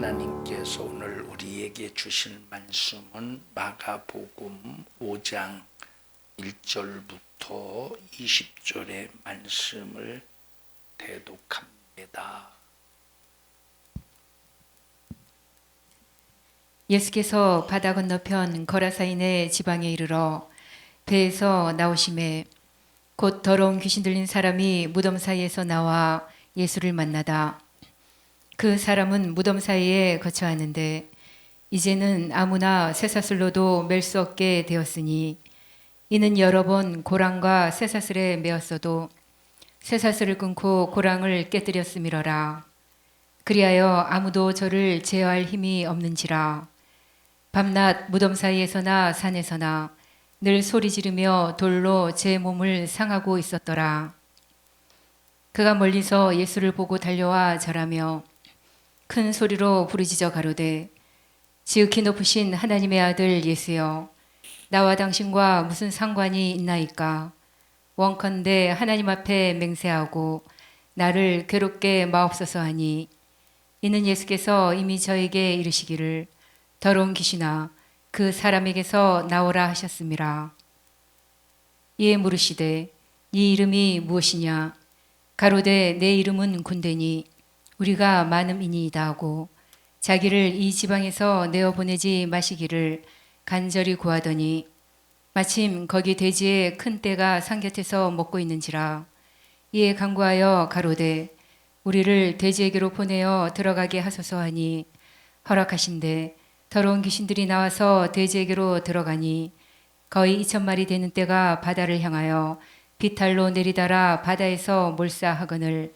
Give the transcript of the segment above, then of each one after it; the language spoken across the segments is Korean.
하나님께서 오늘 우리에게 주실 말씀은 마가복음 5장 1절부터 20절의 말씀을 대독합니다. 예수께서 바다 건너편 거라사인의 지방에 이르러 배에서 나오심에 곧 더러운 귀신 들린 사람이 무덤 사이에서 나와 예수를 만나다. 그 사람은 무덤 사이에 거처하는데 이제는 아무나 쇠사슬로도 맬 수 없게 되었으니 이는 여러 번 고랑과 쇠사슬에 매었어도 쇠사슬을 끊고 고랑을 깨뜨렸음이러라. 그리하여 아무도 저를 제어할 힘이 없는지라. 밤낮 무덤 사이에서나 산에서나 늘 소리 지르며 돌로 제 몸을 상하고 있었더라. 그가 멀리서 예수를 보고 달려와 절하며 큰 소리로 부르짖어 가로되 지극히 높으신 하나님의 아들 예수여, 나와 당신과 무슨 상관이 있나이까? 원컨대 하나님 앞에 맹세하고 나를 괴롭게 마옵소서 하니, 이는 예수께서 이미 저에게 이르시기를 더러운 귀신아 그 사람에게서 나오라 하셨음이라. 이에 물으시되 네 이름이 무엇이냐? 가로되 내 이름은 군대니 우리가 많음이니이다 하고 자기를 이 지방에서 내어보내지 마시기를 간절히 구하더니 마침 거기 돼지의 큰 떼가 상곁에서 먹고 있는지라. 이에 간구하여 가로되 우리를 돼지에게로 보내어 들어가게 하소서 하니 허락하신대 더러운 귀신들이 나와서 돼지에게로 들어가니 거의 2,000마리 되는 떼가 바다를 향하여 비탈로 내리달아 바다에서 몰사하거늘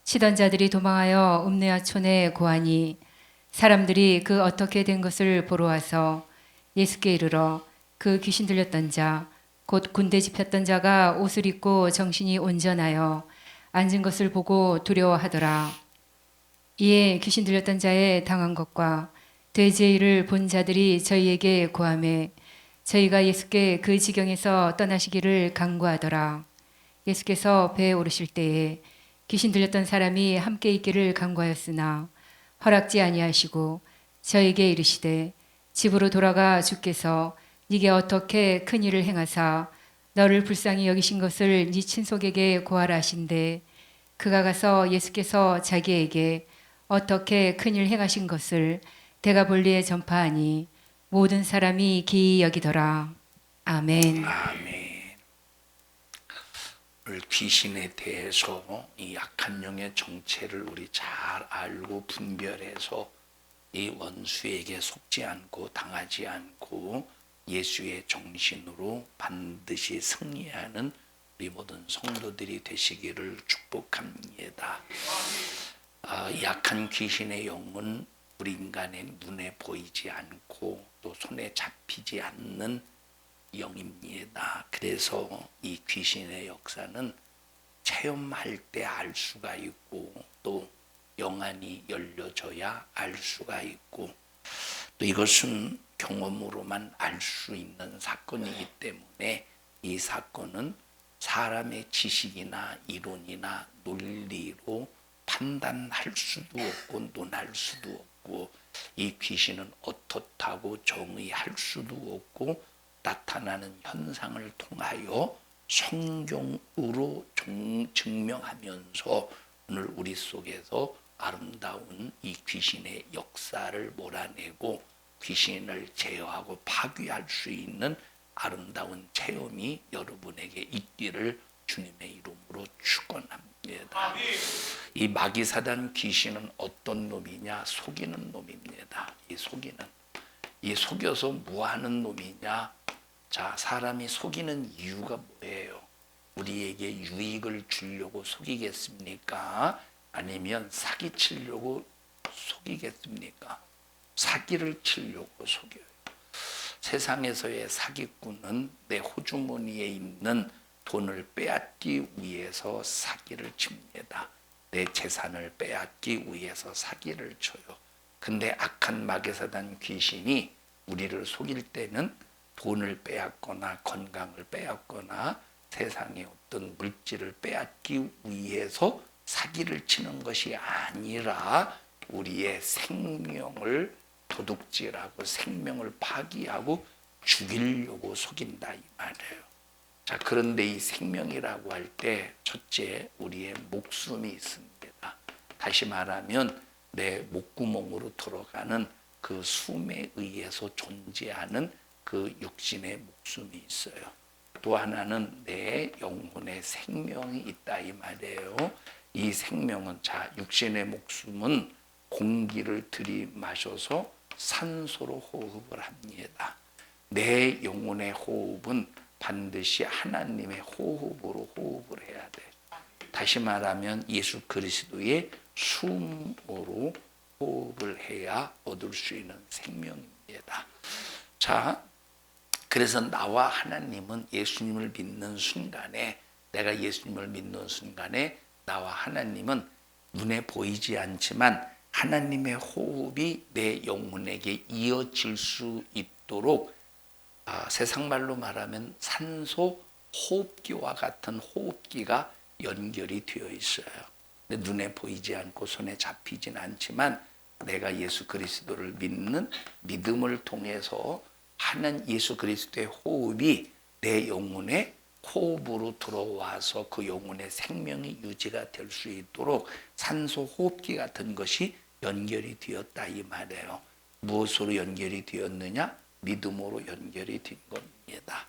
치던 자들이 도망하여 음레아촌에 고하니 사람들이 그 어떻게 된 것을 보러 와서 예수께 이르러 그 귀신 들렸던 자 곧 군대 집혔던 자가 옷을 입고 정신이 온전하여 앉은 것을 보고 두려워하더라. 이에 귀신 들렸던 자의 당한 것과 돼지의 일을 본 자들이 저희에게 고하매 저희가 예수께 그 지경에서 떠나시기를 간구하더라. 예수께서 배에 오르실 때에 귀신 들렸던 사람이 함께 있기를 간구하였으나 허락지 아니하시고 저에게 이르시되 집으로 돌아가 주께서 네게 어떻게 큰 일을 행하사 너를 불쌍히 여기신 것을 네 친속에게 고하라 하신대. 그가 가서 예수께서 자기에게 어떻게 큰 일 행하신 것을 대가볼리에 전파하니 모든 사람이 기이 여기더라. 아멘. 아멘. 귀신에 대해서 이 악한 영의 정체를 우리 잘 알고 분별해서 이 원수에게 속지 않고 당하지 않고 예수의 정신으로 반드시 승리하는 우리 모든 성도들이 되시기를 축복합니다. 이 악한 귀신의 영은 우리 인간의 눈에 보이지 않고 또 손에 잡히지 않는 영입니다. 그래서 이 귀신의 역사는 체험할 때 알 수가 있고 또 영안이 열려져야 알 수가 있고 또 이것은 경험으로만 알 수 있는 사건이기 때문에 이 사건은 사람의 지식이나 이론이나 논리로 판단할 수도 없고 논할 수도 없고 이 귀신은 어떻다고 정의할 수도 없고 나타나는 현상을 통하여 성경으로 증명하면서 오늘 우리 속에서 아름다운 이 귀신의 역사를 몰아내고 귀신을 제어하고 파괴할 수 있는 아름다운 체험이 여러분에게 있기를 주님의 이름으로 축원합니다. 이 마귀사단 귀신은 어떤 놈이냐? 속이는 놈입니다. 이 속여서 뭐 하는 놈이냐? 자, 사람이 속이는 이유가 뭐예요? 우리에게 유익을 주려고 속이겠습니까? 아니면 사기치려고 속이겠습니까? 사기를 치려고 속여요. 세상에서의 사기꾼은 내 호주머니에 있는 돈을 빼앗기 위해서 사기를 칩니다. 내 재산을 빼앗기 위해서 사기를 쳐요. 근데 악한 마귀사단 귀신이 우리를 속일 때는 돈을 빼앗거나 건강을 빼앗거나 세상의 어떤 물질을 빼앗기 위해서 사기를 치는 것이 아니라 우리의 생명을 도둑질하고 생명을 파기하고 죽이려고 속인다 이 말이에요. 자, 그런데 이 생명이라고 할 때 첫째 우리의 목숨이 있습니다. 다시 말하면 내 목구멍으로 들어가는 그 숨에 의해서 존재하는 그 육신의 목숨이 있어요. 또 하나는 내 영혼의 생명이 있다 이 말이에요. 이 생명은 자 육신의 목숨은 공기를 들이마셔서 산소로 호흡을 합니다. 내 영혼의 호흡은 반드시 하나님의 호흡으로 호흡을 해야 돼. 다시 말하면 예수 그리스도의 숨으로 호흡을 해야 얻을 수 있는 생명입니다. 자, 그래서 나와 하나님은 예수님을 믿는 순간에 내가 예수님을 믿는 순간에 나와 하나님은 눈에 보이지 않지만 하나님의 호흡이 내 영혼에게 이어질 수 있도록 세상 말로 말하면 산소 호흡기와 같은 호흡기가 연결이 되어 있어요. 근데 눈에 보이지 않고 손에 잡히진 않지만 내가 예수 그리스도를 믿는 믿음을 통해서 하는 예수 그리스도의 호흡이 내 영혼에 호흡으로 들어와서 그 영혼의 생명이 유지가 될 수 있도록 산소 호흡기 같은 것이 연결이 되었다 이 말이에요. 무엇으로 연결이 되었느냐? 믿음으로 연결이 된 겁니다.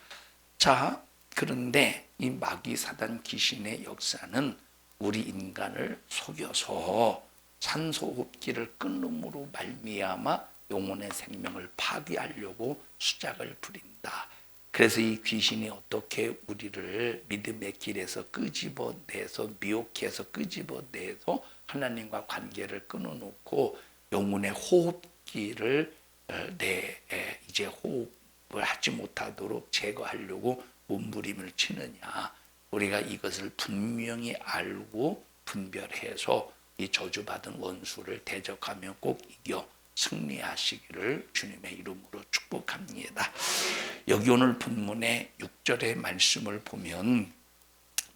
자, 그런데 이 마귀 사단 귀신의 역사는 우리 인간을 속여서 산소 호흡기를 끊음으로 말미암아 영혼의 생명을 파괴하려고 수작을 부린다. 그래서 이 귀신이 어떻게 우리를 믿음의 길에서 끄집어내서 미혹해서 끄집어내서 하나님과 관계를 끊어놓고 영혼의 호흡기를 이제 호흡을 하지 못하도록 제거하려고 몸부림을 치느냐. 우리가 이것을 분명히 알고 분별해서 이 저주받은 원수를 대적하며 꼭 이겨 승리하시기를 주님의 이름으로 축복합니다. 여기 오늘 본문의 6절의 말씀을 보면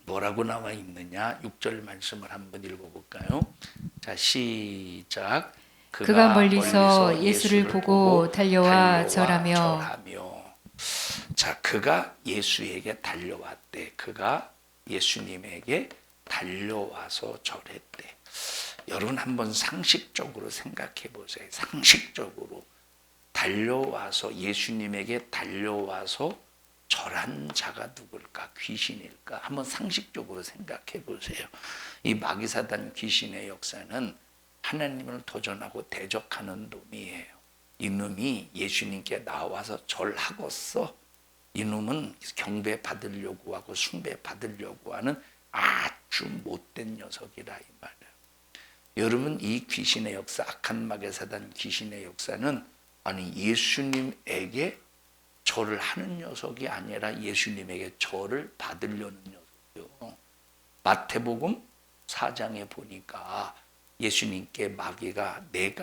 뭐라고 나와 있느냐? 6절 말씀을 한번 읽어볼까요? 자, 시작. 그가 멀리서 예수를 보고 달려와 절하며. 자, 그가 예수에게 달려왔대. 그가 예수님에게 달려와서 절했대. 여러분 한번 상식적으로 생각해 보세요. 상식적으로 달려와서 예수님에게 달려와서 절한 자가 누굴까? 귀신일까? 한번 상식적으로 생각해 보세요. 이 마귀사단 귀신의 역사는 하나님을 도전하고 대적하는 놈이에요. 이 놈이 예수님께 나와서 절하고서 이 놈은 경배 받으려고 하고 숭배 받으려고 하는 아주 못된 녀석이라 이 말이에요. 여러분 이 귀신의 역사, 악한 마귀사단 귀신의 역사는 아니 예수님에게 절을 하는 녀석이 아니라 예수님에게 절을 받으려는 녀석이요. 마태복음 4장에 보니까 예수님께 마귀가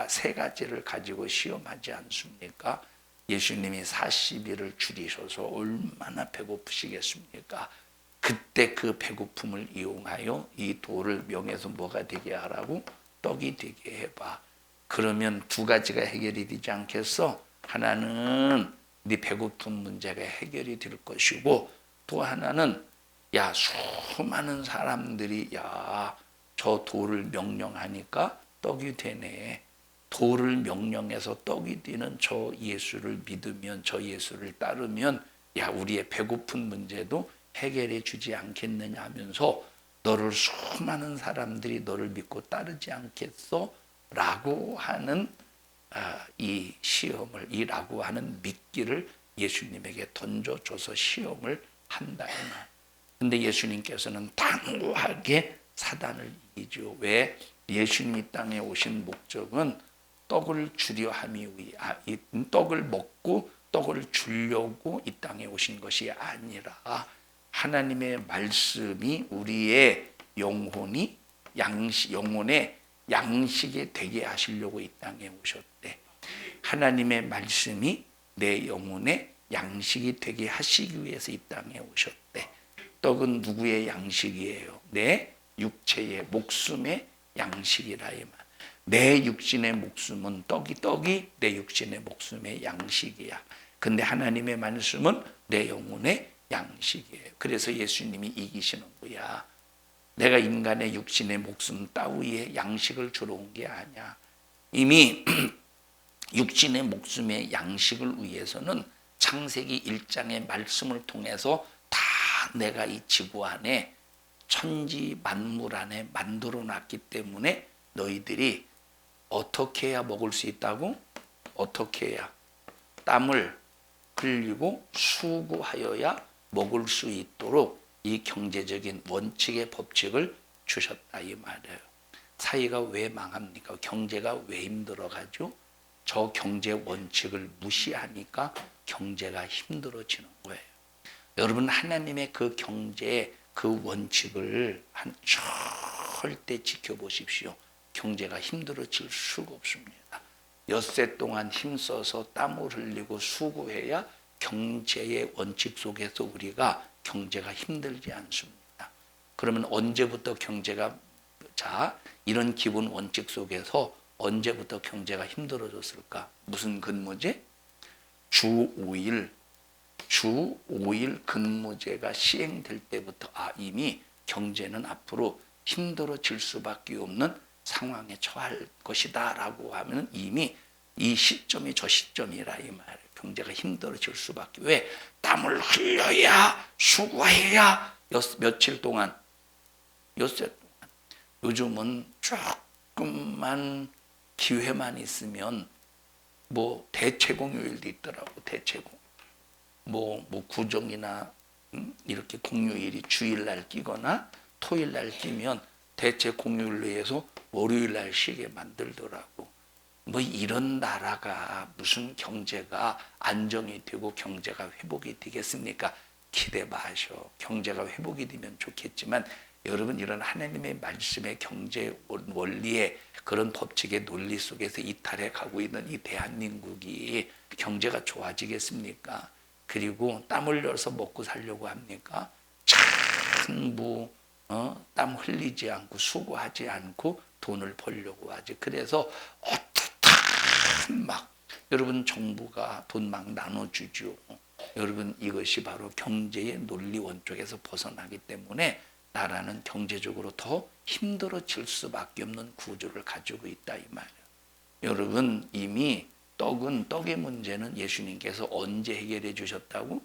세 가지를 가지고 시험하지 않습니까? 예수님이 40일을 줄이셔서 얼마나 배고프시겠습니까? 그때 그 배고픔을 이용하여 이 돌을 명해서 뭐가 되게 하라고? 떡이 되게 해봐. 그러면 두 가지가 해결이 되지 않겠어? 하나는 네 배고픈 문제가 해결이 될 것이고 또 하나는 야 수많은 사람들이 야 저 돌을 명령하니까 떡이 되네. 돌을 명령해서 떡이 되는 저 예수를 믿으면 저 예수를 따르면 야 우리의 배고픈 문제도 해결해 주지 않겠느냐 하면서 너를 수많은 사람들이 너를 믿고 따르지 않겠어? 라고 하는 이 시험을 이라고 하는 미끼를 예수님에게 던져줘서 시험을 한다. 근데 예수님께서는 당부하게 사단을 이기죠. 왜? 예수님이 땅에 오신 목적은 떡을 주려 함이 이 떡을 먹고 떡을 주려고 이 땅에 오신 것이 아니라 하나님의 말씀이 우리의 영혼의 양식이 되게 하시려고 이 땅에 오셨대. 하나님의 말씀이 내 영혼의 양식이 되게 하시기 위해서 이 땅에 오셨대. 떡은 누구의 양식이에요? 내 육체의 목숨의 양식이라 이 말. 내 육신의 목숨은 떡이 내 육신의 목숨의 양식이야. 근데 하나님의 말씀은 내 영혼의 양식이에요. 그래서 예수님이 이기시는 거야. 내가 인간의 육신의 목숨 따위에 양식을 주러 온 게 아니야. 이미 육신의 목숨의 양식을 위해서는 창세기 1장의 말씀을 통해서 다 내가 이 지구 안에 천지 만물 안에 만들어 놨기 때문에 너희들이 어떻게 해야 먹을 수 있다고? 어떻게 해야? 땀을 흘리고 수고하여야 먹을 수 있도록 이 경제적인 원칙의 법칙을 주셨다 이 말이에요. 사회가 왜 망합니까? 경제가 왜 힘들어가죠? 저 경제 원칙을 무시하니까 경제가 힘들어지는 거예요. 여러분 하나님의 그 경제의 그 원칙을 절대 지켜보십시오. 경제가 힘들어질 수가 없습니다. 엿새 동안 힘써서 땀을 흘리고 수고해야 경제의 원칙 속에서 우리가 경제가 힘들지 않습니다. 그러면 언제부터 경제가 이런 기본 원칙 속에서 언제부터 경제가 힘들어졌을까? 무슨 근무제? 주 5일 근무제가 시행될 때부터 이미 경제는 앞으로 힘들어질 수밖에 없는 상황에 처할 것이다 라고 하면 이미 이 시점이 저 시점이라 이 말이에요. 경제가 힘들어질 수밖에. 왜? 땀을 흘려야 수고해야 며칠 동안 엿새 동안. 요즘은 조금만 기회만 있으면 뭐 대체공휴일도 있더라고. 대체공 뭐 구정이나 이렇게 공휴일이 주일날 끼거나 토일날 끼면 대체공휴일로 해서 월요일날 쉬게 만들더라고. 뭐 이런 나라가 무슨 경제가 안정이 되고 경제가 회복이 되겠습니까? 기대 마셔. 경제가 회복이 되면 좋겠지만 여러분 이런 하나님의 말씀의 경제 원리의 그런 법칙의 논리 속에서 이탈해 가고 있는 이 대한민국이 경제가 좋아지겠습니까? 그리고 땀 흘려서 먹고 살려고 합니까? 전부 땀 흘리지 않고 수고하지 않고 돈을 벌려고 하지. 그래서 어떻든 막 여러분 정부가 돈 막 나눠주죠. 여러분 이것이 바로 경제의 논리 원칙에서 벗어나기 때문에 나라는 경제적으로 더 힘들어질 수밖에 없는 구조를 가지고 있다 이 말이에요. 여러분 이미 떡의 문제는 예수님께서 언제 해결해 주셨다고?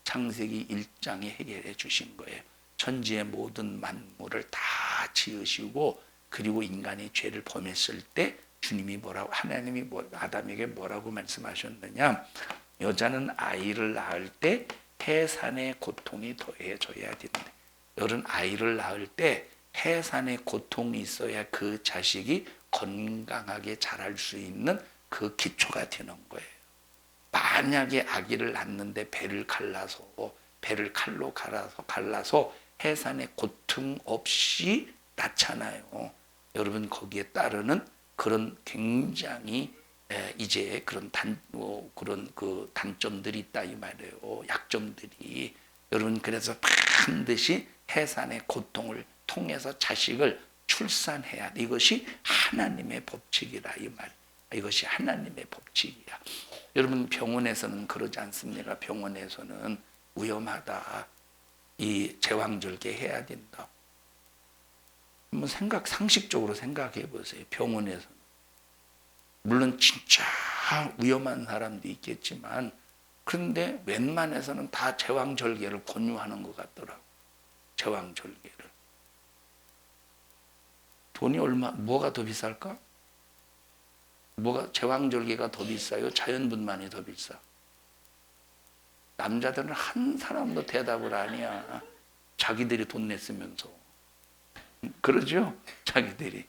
창세기 1장에 해결해 주신 거예요. 천지의 모든 만물을 다 지으시고 그리고 인간이 죄를 범했을 때 주님이 하나님이 아담에게 뭐라고 말씀하셨느냐? 여자는 아이를 낳을 때 해산의 고통이 더해져야 된다. 여러분 아이를 낳을 때 해산의 고통이 있어야 그 자식이 건강하게 자랄 수 있는 그 기초가 되는 거예요. 만약에 아기를 낳는데 배를 칼로 갈라서 해산의 고통 없이 낳잖아요. 여러분 거기에 따르는 그런 굉장히 이제 그런 그 단점들이 있다 이 말이에요. 약점들이. 여러분 그래서 반드시 해산의 고통을 통해서 자식을 출산해야 돼. 이것이 하나님의 법칙이라 이 말. 이것이 하나님의 법칙이야. 여러분 병원에서는 그러지 않습니까? 병원에서는 위험하다. 이 제왕절개 해야 된다. 한번 상식적으로 생각해 보세요. 병원에서는 물론 진짜 위험한 사람도 있겠지만 그런데 웬만해서는 다 제왕절개를 권유하는 것 같더라고. 제왕절개를. 돈이 뭐가 더 비쌀까? 제왕절개가 더 비싸요? 자연분만이 더 비싸? 남자들은 한 사람도 대답을 아니야. 자기들이 돈 냈으면서. 그러죠? 자기들이.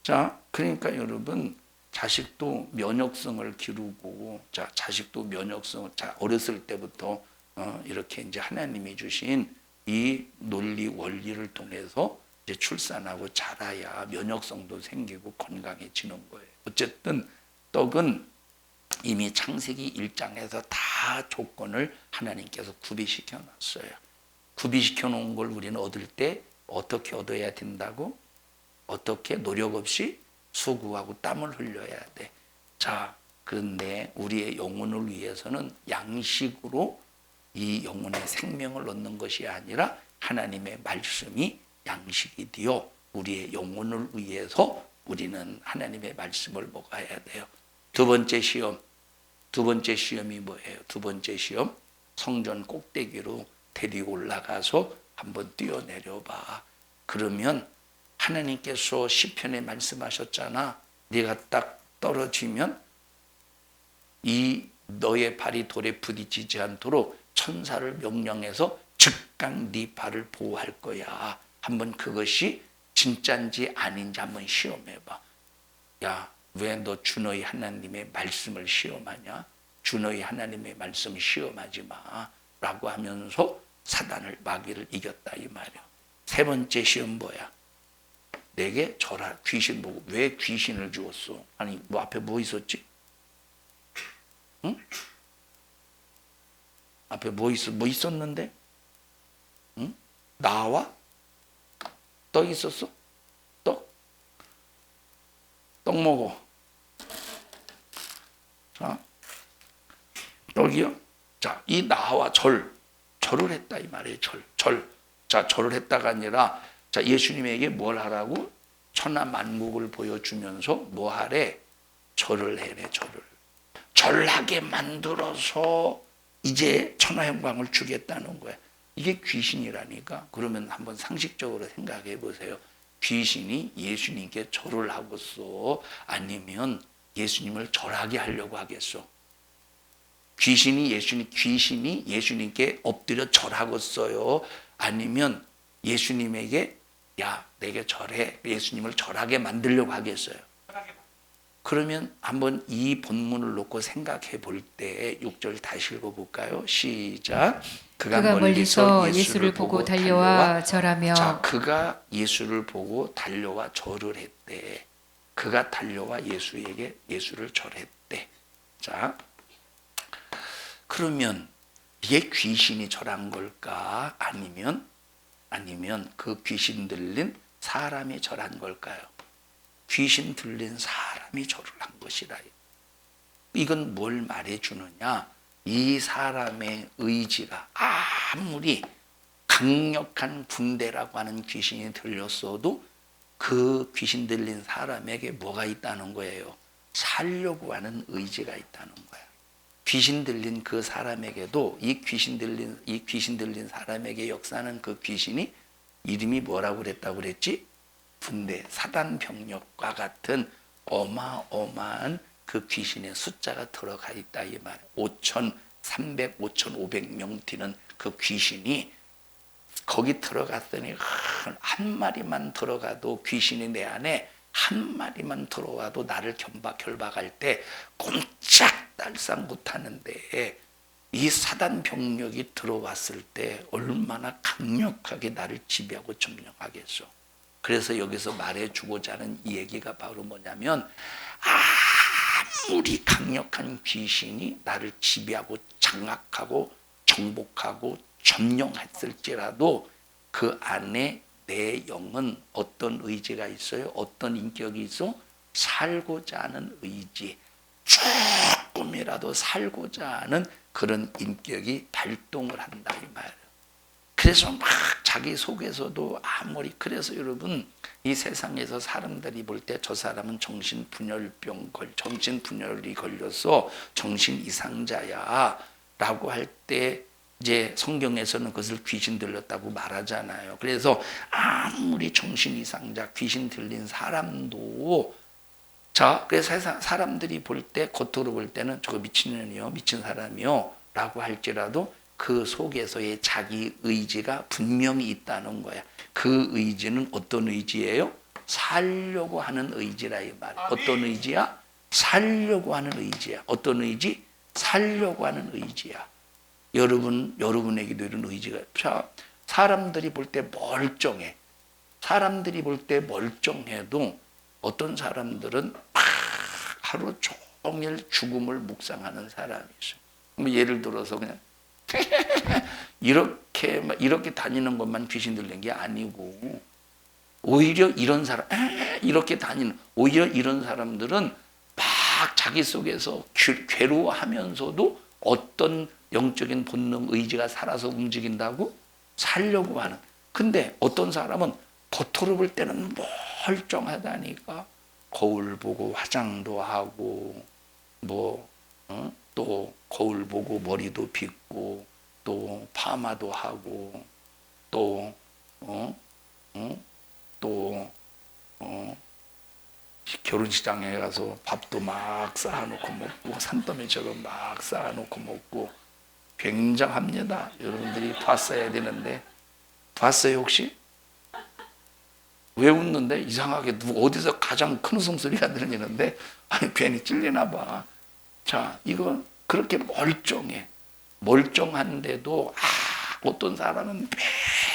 자, 그러니까 여러분, 자식도 면역성을 기르고, 자식도 면역성을, 어렸을 때부터, 이렇게 이제 하나님이 주신 이 논리, 원리를 통해서 이제 출산하고 자라야 면역성도 생기고 건강해지는 거예요. 어쨌든 떡은 이미 창세기 1장에서 다 조건을 하나님께서 구비시켜 놨어요. 구비시켜 놓은 걸 우리는 얻을 때 어떻게 얻어야 된다고? 어떻게 노력 없이 수고하고 땀을 흘려야 돼. 자, 그런데 우리의 영혼을 위해서는 양식으로 이 영혼의 생명을 얻는 것이 아니라 하나님의 말씀이 양식이 되어 우리의 영혼을 위해서 우리는 하나님의 말씀을 먹어야 돼요. 두 번째 시험이 뭐예요? 두 번째 시험, 성전 꼭대기로 데리고 올라가서 한번 뛰어내려 봐. 그러면 하나님께서 시편에 말씀하셨잖아. 네가 딱 떨어지면 이 너의 발이 돌에 부딪히지 않도록 천사를 명령해서 즉각 네 발을 보호할 거야. 한번 그것이 진짜인지 아닌지 한번 시험해봐. 야, 왜 너 주 너희 하나님의 말씀을 시험하냐? 주 너희 하나님의 말씀 시험하지 마. 라고 하면서 사단을, 마귀를 이겼다 이 말이야. 세 번째 시험 뭐야? 내게 절하, 귀신 보고. 왜 귀신을 주었어? 아니, 뭐 앞에 뭐 있었지? 응? 앞에 뭐 있었는데? 응? 나와? 떡 있었어? 떡 먹어. 자, 떡이요? 자, 이 나와 절을 했다 이 말이에요. 절. 자, 절을 했다가 아니라, 자, 예수님에게 뭘 하라고? 천하 만국을 보여주면서 뭐 하래? 절을 해래, 절을. 절하게 만들어서 이제 천하 영광을 주겠다는 거야. 이게 귀신이라니까. 그러면 한번 상식적으로 생각해 보세요. 귀신이 예수님께 절을 하겠어? 아니면 예수님을 절하게 하려고 하겠어? 귀신이 예수님께 엎드려 절하겠어요? 아니면 예수님에게 야, 내게 절해. 예수님을 절하게 만들려고 하겠어요? 그러면 한번 이 본문을 놓고 생각해 볼 때 6절 다시 읽어볼까요? 시작. 그가 멀리서 예수를 보고 달려와 절하며. 자, 그가 예수를 보고 달려와 절을 했대. 그가 달려와 예수에게 예수를 절했대. 자, 그러면 이게 귀신이 절한 걸까? 아니면 그 귀신 들린 사람이 절한 걸까요? 귀신 들린 사람이 절을 한 것이라. 이건 뭘 말해주느냐? 이 사람의 의지가 아무리 강력한 군대라고 하는 귀신이 들렸어도 그 귀신 들린 사람에게 뭐가 있다는 거예요? 살려고 하는 의지가 있다는 거야. 귀신 들린 그 사람에게도 이 귀신 들린 사람에게 역사하는 그 귀신이 이름이 뭐라고 그랬다고 그랬지? 군대, 사단 병력과 같은 어마어마한 그 귀신의 숫자가 들어가 있다 이 말. 5,300, 5,500명 되는 그 귀신이 거기 들어갔더니 한 마리만 들어가도 귀신이 내 안에 한 마리만 들어와도 나를 결박할 때 꼼짝달싹 못하는데 이 사단 병력이 들어왔을 때 얼마나 강력하게 나를 지배하고 점령하겠어. 그래서 여기서 말해주고자 하는 이 얘기가 바로 뭐냐면 아무리 강력한 귀신이 나를 지배하고 장악하고 정복하고 점령했을지라도 그 안에 내 영은 어떤 의지가 있어요? 어떤 인격이 있어? 살고자 하는 의지, 조금이라도 살고자 하는 그런 인격이 발동을 한다 이 말이에요. 그래서 막 자기 속에서도 아무리, 그래서 여러분 이 세상에서 사람들이 볼 때 저 사람은 정신분열이 걸려서 정신 이상자야 라고 할 때 이제 성경에서는 그것을 귀신 들렸다고 말하잖아요. 그래서 아무리 정신 이상자, 귀신 들린 사람도, 자, 그래서 사람들이 볼 때, 겉으로 볼 때는 저거 미친년이요, 미친 사람이요 라고 할지라도 그 속에서의 자기 의지가 분명히 있다는 거야. 그 의지는 어떤 의지예요? 살려고 하는 의지라 이 말. 어떤 의지야? 살려고 하는 의지야. 어떤 의지? 살려고 하는 의지야. 여러분에게도 이런 의지가. 자, 사람들이 볼 때 멀쩡해. 사람들이 볼 때 멀쩡해도 어떤 사람들은 하루 종일 죽음을 묵상하는 사람이 있어요. 뭐 예를 들어서 그냥 이렇게 다니는 것만 귀신 들린 게 아니고 오히려 이런 사람 이렇게 다니는 오히려 이런 사람들은 막 자기 속에서 괴로워하면서도 어떤 영적인 본능 의지가 살아서 움직인다고 살려고 하는. 근데 어떤 사람은 겉으로 볼 때는 멀쩡하다니까 거울 보고 화장도 하고 또 거울 보고 머리도 빗고 또 파마도 하고 또 결혼식장에 가서 밥도 막 쌓아놓고 먹고 산더미처럼 막 쌓아놓고 먹고 굉장합니다. 여러분들이 봤어야 되는데 봤어요 혹시? 왜 웃는데? 이상하게 어디서 가장 큰 웃음소리가 들리는데 아니 괜히 찔리나 봐. 자, 이건 그렇게 멀쩡해. 멀쩡한데도 어떤 사람은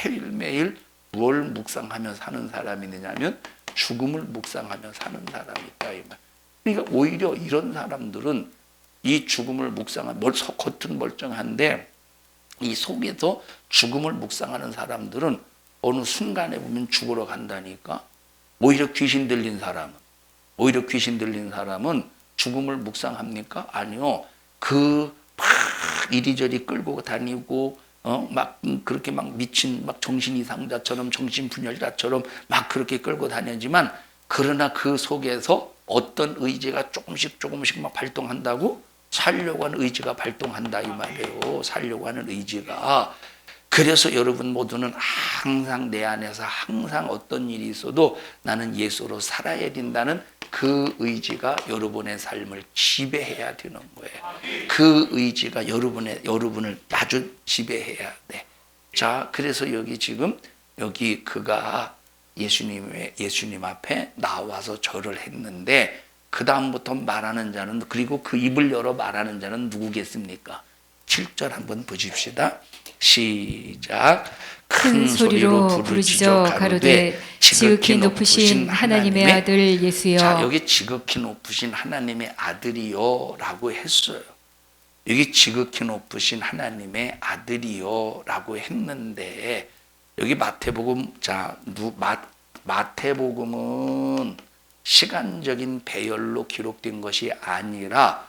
매일매일 뭘 묵상하며 사는 사람이 있느냐면 죽음을 묵상하며 사는 사람이 있다 이 말. 그러니까 오히려 이런 사람들은 이 죽음을 묵상한 겉은 멀쩡한데 이 속에서 죽음을 묵상하는 사람들은 어느 순간에 보면 죽으러 간다니까. 오히려 귀신 들린 사람은 죽음을 묵상합니까? 아니요. 막 이리저리 끌고 다니고 막 그렇게 막 미친 막 정신 이상자처럼 정신분열자처럼 막 그렇게 끌고 다니지만 그러나 그 속에서 어떤 의지가 조금씩 막 발동한다고 살려고 하는 의지가 발동한다 이 말이에요. 살려고 하는 의지가. 그래서 여러분 모두는 항상 내 안에서 항상 어떤 일이 있어도 나는 예수로 살아야 된다는 그 의지가 여러분의 삶을 지배해야 되는 거예요. 그 의지가 여러분을 아주 지배해야 돼. 자, 그래서 여기 그가 예수님 앞에 나와서 절을 했는데 그 다음부터 말하는 자는 그리고 그 입을 열어 말하는 자는 누구겠습니까? 7절 한번 보십시다. 시작. 큰 소리로 부르짖어 가로되 지극히 높으신 하나님의 아들 예수여. 자, 여기 지극히 높으신 하나님의 아들이요 라고 했어요. 여기 지극히 높으신 하나님의 아들이요 라고 했는데 여기 마태복음 마태복음은 시간적인 배열로 기록된 것이 아니라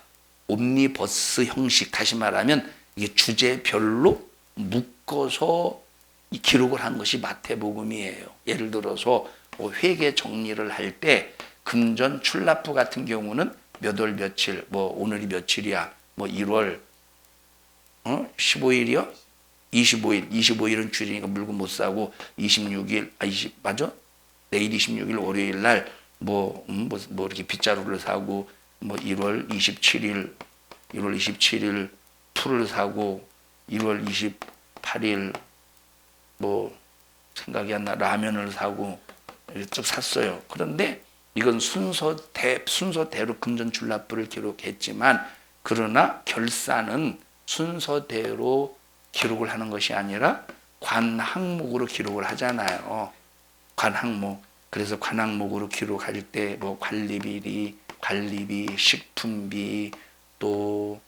옴니버스 형식, 다시 말하면 이게 주제별로 묶어서 기록을 한 것이 마태복음이에요. 예를 들어서 회계 정리를 할 때 금전 출납부 같은 경우는 몇 월 며칠, 오늘이 며칠이야, 1월 15일이요? 25일은 주일이니까 물건 못 사고 26일, 맞아? 내일 26일 월요일 날 이렇게 빗자루를 사고 1월 27일 풀을 사고 1월 28일 생각이 안 나 라면을 사고 쭉 샀어요. 그런데 이건 순서대로 금전출납부를 기록했지만 그러나 결산은 순서대로 기록을 하는 것이 아니라 관 항목으로 기록을 하잖아요. 관 항목. 그래서 관 항목으로 기록할 때 관리비, 식품비, 또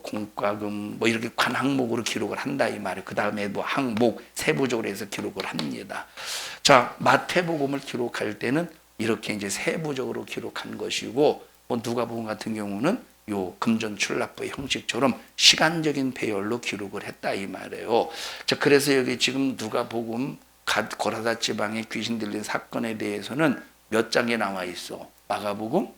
공과금 이렇게 관 항목으로 기록을 한다 이 말이에요. 그 다음에 항목 세부적으로 해서 기록을 합니다. 자, 마태복음을 기록할 때는 이렇게 이제 세부적으로 기록한 것이고 누가복음 같은 경우는 요 금전출납부의 형식처럼 시간적인 배열로 기록을 했다 이 말이에요. 자, 그래서 여기 지금 누가복음 고라사 지방에 귀신 들린 사건에 대해서는 몇 장에 나와 있어? 마가복음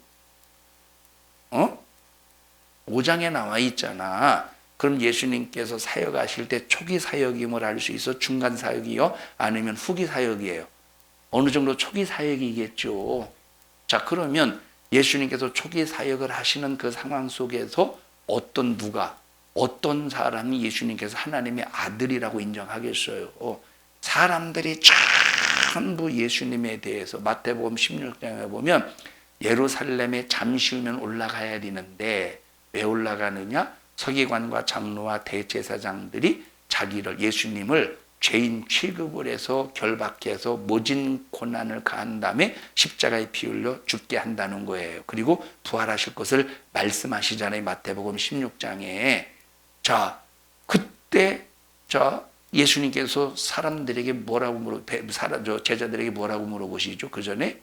5장에 나와 있잖아. 그럼 예수님께서 사역하실 때 초기 사역임을 알 수 있어? 중간 사역이요? 아니면 후기 사역이에요? 어느 정도 초기 사역이겠죠. 자, 그러면 예수님께서 초기 사역을 하시는 그 상황 속에서 어떤 사람이 예수님께서 하나님의 아들이라고 인정하겠어요? 사람들이 전부 예수님에 대해서 마태복음 16장에 보면 예루살렘에 잠시 후면 올라가야 되는데 왜 올라가느냐? 서기관과 장로와 대제사장들이 예수님을 죄인 취급을 해서 결박해서 모진 고난을 가한 다음에 십자가에 피 흘려 죽게 한다는 거예요. 그리고 부활하실 것을 말씀하시잖아요. 마태복음 16장에. 자, 그때 예수님께서 사람들에게 뭐라고 제자들에게 뭐라고 물어보시죠? 그 전에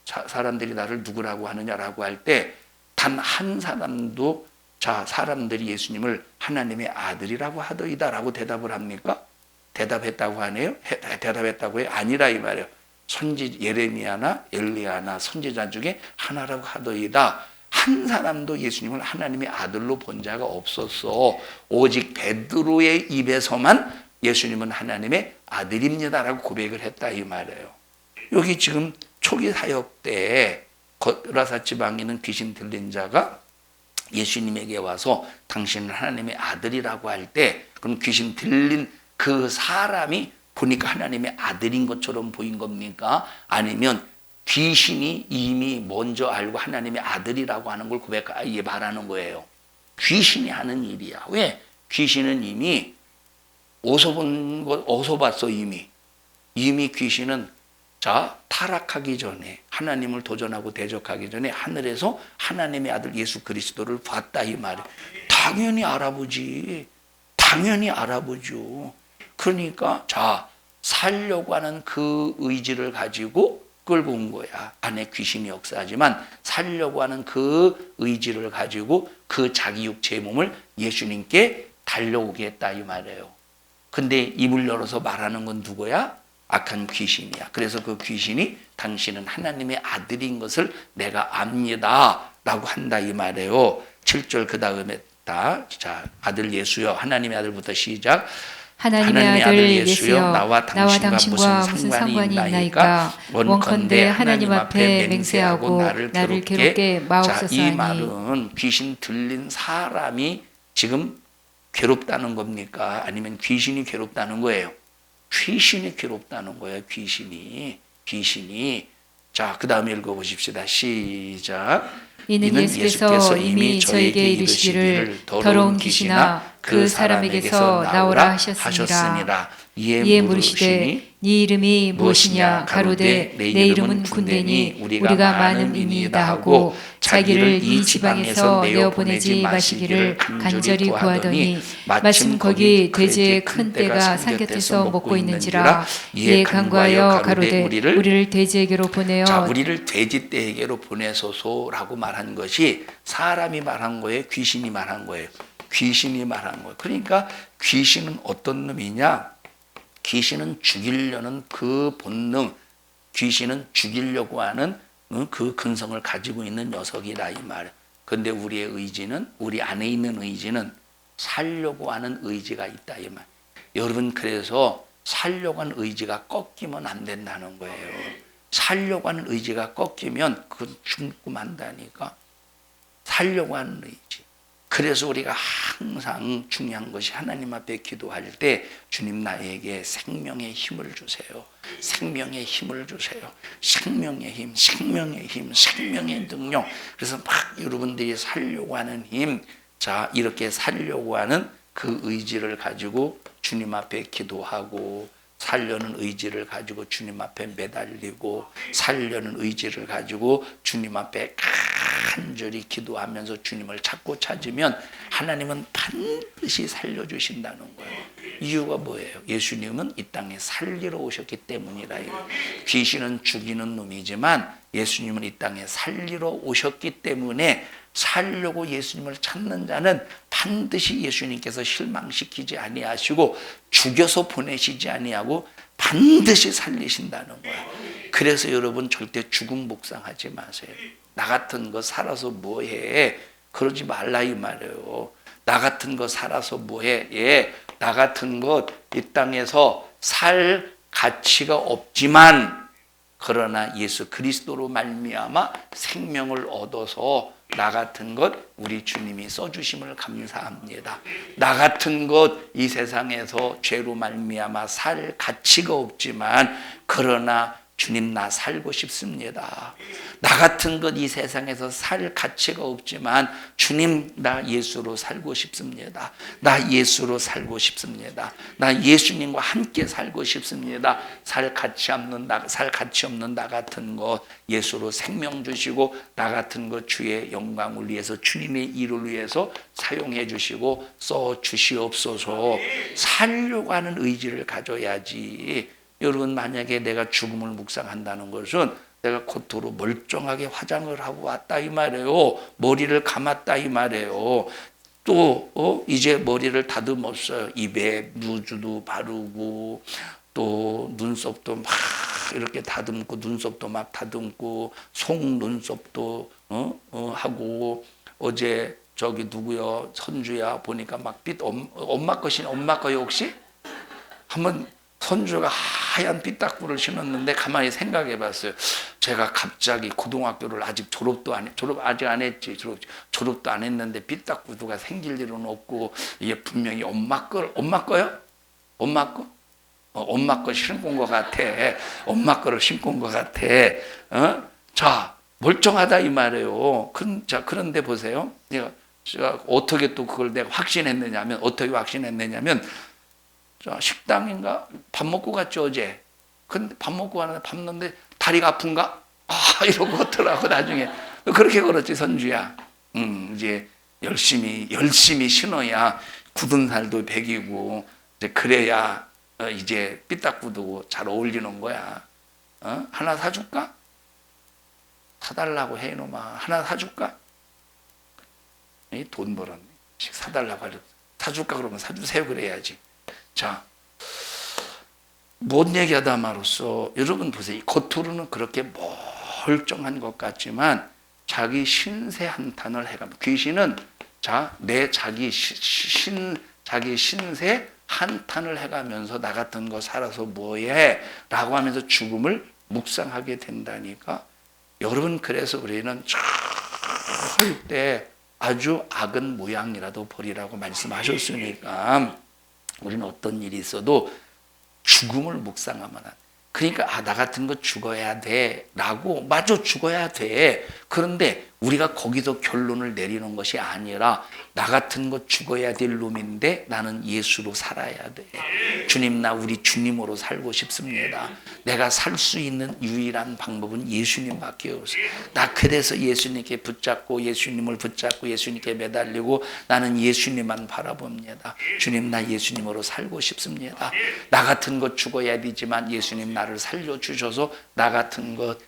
사람들이 나를 누구라고 하느냐라고 할 때 단 한 사람도 사람들이 예수님을 하나님의 아들이라고 하더이다라고 대답을 합니까? 대답했다고 하네요. 대답했다고 해요? 아니라 이 말이에요. 선지 예레미야나 엘리야나 선지자 중에 하나라고 하더이다. 한 사람도 예수님을 하나님의 아들로 본 자가 없었어. 오직 베드로의 입에서만 예수님은 하나님의 아들입니다라고 고백을 했다 이 말이에요. 여기 지금 초기 사역 때 거라사 지방에 있는 귀신 들린 자가 예수님에게 와서 당신은 하나님의 아들이라고 할 때 그럼 귀신 들린 그 사람이 보니까 하나님의 아들인 것처럼 보인 겁니까? 아니면 귀신이 이미 먼저 알고 하나님의 아들이라고 하는 걸 말하는 거예요. 귀신이 하는 일이야. 왜? 귀신은 이미 어디서 봤어 이미. 이미 귀신은 타락하기 전에 하나님을 도전하고 대적하기 전에 하늘에서 하나님의 아들 예수 그리스도를 봤다 이 말이에요. 당연히 알아보지. 당연히 알아보죠. 그러니까 살려고 하는 그 의지를 가지고 끌고 온 거야. 안에 귀신이 역사하지만 살려고 하는 그 의지를 가지고 그 자기 육체의 몸을 예수님께 달려오게 했다 이 말이에요. 근데 입을 열어서 말하는 건 누구야? 악한 귀신이야. 그래서 그 귀신이 당신은 하나님의 아들인 것을 내가 압니다 라고 한다 이 말이에요. 7절 그 다음에 아들 예수여 하나님의 아들부터 시작. 하나님의 아들 예수여 나와 당신과 무슨 상관이 있나이까? 원컨대 하나님 앞에 맹세하고 나를 괴롭게 마옵소서 하니. 이 말은 귀신 들린 사람이 지금 괴롭다는 겁니까? 아니면 귀신이 괴롭다는 거예요? 귀신이 괴롭다는 거예요. 귀신이. 그 다음에 읽어보십시다. 시작. 이는 예수께서 이미 저에게 이르시기를 더러운 귀신아 그 사람에게서 나오라 하셨습니다. 이에 물으시되 네 이름이 무엇이냐 가로되 내 이름은 군대니 우리가 많은 이니이다 하고 자기를 이 지방에서 내어 보내지 마시기를 간절히 구하더니 마침 거기 돼지의 큰 떼가 산곁에서 먹고 있는지라 이에 간구하여 가로되 우리를 돼지에게로 보내어 우리를 돼지 떼에게로 보내소서라고 말한 것이 사람이 말한 거예요? 귀신이 말한 거예요? 귀신이 말한 거예요. 그러니까 귀신은 어떤 놈이냐? 귀신은 죽이려는 그 본능, 귀신은 죽이려고 하는 그 근성을 가지고 있는 녀석이다 이 말. 그런데 우리의 의지는, 우리 안에 있는 의지는 살려고 하는 의지가 있다 이 말. 여러분 그래서 살려고 하는 의지가 꺾이면 안 된다는 거예요. 살려고 하는 의지가 꺾이면 그건 죽고 만다니까. 살려고 하는 의지. 그래서 우리가 항상 중요한 것이 하나님 앞에 기도할 때 주님 나에게 생명의 힘을 주세요. 생명의 힘을 주세요. 생명의 힘, 생명의 힘, 생명의 능력. 그래서 막 여러분들이 살려고 하는 힘, 이렇게 살려고 하는 그 의지를 가지고 주님 앞에 기도하고 살려는 의지를 가지고 주님 앞에 매달리고 살려는 의지를 가지고 주님 앞에 간절히 기도하면서 주님을 찾으면 하나님은 반드시 살려주신다는 거예요. 이유가 뭐예요? 예수님은 이 땅에 살리러 오셨기 때문이라. 귀신은 죽이는 놈이지만 예수님은 이 땅에 살리러 오셨기 때문에 살려고 예수님을 찾는 자는 반드시 예수님께서 실망시키지 아니하시고 죽여서 보내시지 아니하고 반드시 살리신다는 거예요. 그래서 여러분 절대 죽음 묵상하지 마세요. 나 같은 거 살아서 뭐해? 그러지 말라 이 말이에요. 나 같은 거 살아서 뭐해? 나 같은 것 이 땅에서 살 가치가 없지만 그러나 예수 그리스도로 말미암아 생명을 얻어서 나 같은 것 우리 주님이 써주심을 감사합니다. 나 같은 것 이 세상에서 죄로 말미암아 살 가치가 없지만 그러나 주님 나 살고 싶습니다. 나 같은 것 이 세상에서 살 가치가 없지만 주님 나 예수로 살고 싶습니다. 나 예수로 살고 싶습니다. 나 예수님과 함께 살고 싶습니다. 살 가치 없는 나 같은 것 예수로 생명 주시고 나 같은 것 주의 영광을 위해서 주님의 일을 위해서 사용해 주시고 써 주시옵소서. 살려고 하는 의지를 가져야지. 여러분 만약에 내가 죽음을 묵상한다는 것은 내가 겉으로 멀쩡하게 화장을 하고 왔다 이 말이에요. 머리를 감았다 이 말이에요. 또 이제 머리를 다듬었어요. 입에 루즈도 바르고 또 눈썹도 막 이렇게 다듬고 눈썹도 막 다듬고 속눈썹도 하고 어제 저기 누구요 선주야 보니까 막 엄마 거요 혹시? 한번 선주가 하얀 삐딱구를 신었는데 가만히 생각해 봤어요. 제가 갑자기 고등학교를 아직 졸업 아직 안 했지. 졸업도 안 했는데 삐딱구가 생길 일은 없고 이게 분명히 엄마 거요? 엄마 거? 엄마 거 신고 온 것 같아. 엄마 거를 신고 온 것 같아. 자, 멀쩡하다 이 말이에요. 그런데 보세요. 제가 어떻게 또 그걸 내가 확신했느냐면 자, 식당인가? 밥 먹고 갔죠, 어제. 근데 밥 먹고 가는데 밥 먹는데 다리가 아픈가? 이러고 걷더라고, 나중에. 그렇게 걸었지, 선주야. 이제 열심히 신어야 굳은 살도 배기고, 이제 그래야, 이제 삐딱구도 잘 어울리는 거야. 하나 사줄까? 사달라고 해, 이놈아. 하나 사줄까? 돈 벌었네. 사달라고 하려. 사줄까? 그러면 사주세요, 그래야지. 자, 못 얘기하다 말로써 여러분 보세요. 겉으로는 그렇게 멀쩡한 것 같지만 자기 신세 한탄을 해가면 귀신은 자기 신세 한탄을 해가면서 나 같은 거 살아서 뭐해? 라고 하면서 죽음을 묵상하게 된다니까. 여러분 그래서 우리는 절대 아주 악은 모양이라도 버리라고 말씀하셨으니까 우리는 어떤 일이 있어도 죽음을 묵상하면 그러니까 나 같은 거 죽어야 돼 라고 맞아 죽어야 돼. 그런데 우리가 거기서 결론을 내리는 것이 아니라 나 같은 거 죽어야 될 놈인데 나는 예수로 살아야 돼. 주님 나 우리 주님으로 살고 싶습니다. 내가 살 수 있는 유일한 방법은 예수님밖에 없어요. 나 그래서 예수님께 붙잡고 예수님을 붙잡고 예수님께 매달리고 나는 예수님만 바라봅니다. 주님 나 예수님으로 살고 싶습니다. 나 같은 거 죽어야 되지만 예수님 나를 살려주셔서 나 같은 것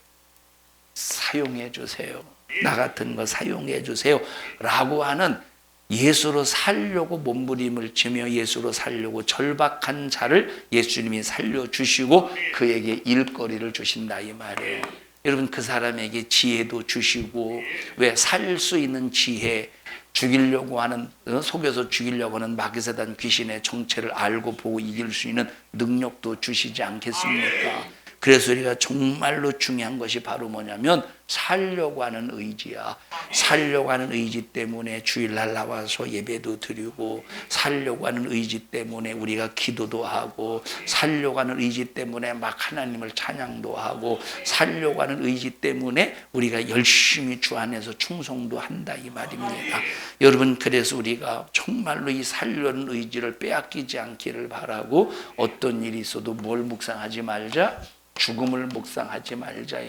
사용해 주세요. 나 같은 거 사용해 주세요. 라고 하는 예수로 살려고 몸부림을 치며 예수로 살려고 절박한 자를 예수님이 살려주시고 그에게 일거리를 주신다 이 말이에요. 여러분 그 사람에게 지혜도 주시고 왜 살 수 있는 지혜 죽이려고 하는 속여서 죽이려고 하는 마귀사단 귀신의 정체를 알고 보고 이길 수 있는 능력도 주시지 않겠습니까? 그래서 우리가 정말로 중요한 것이 바로 뭐냐면 살려고 하는 의지야. 살려고 하는 의지 때문에 주일날 나와서 예배도 드리고 살려고 하는 의지 때문에 우리가 기도도 하고 살려고 하는 의지 때문에 막 하나님을 찬양도 하고 살려고 하는 의지 때문에 우리가 열심히 주 안에서 충성도 한다 이 말입니다. 여러분 그래서 우리가 정말로 이 살려는 의지를 빼앗기지 않기를 바라고 어떤 일이 있어도 뭘 묵상하지 말자? 죽음을 묵상하지 말자.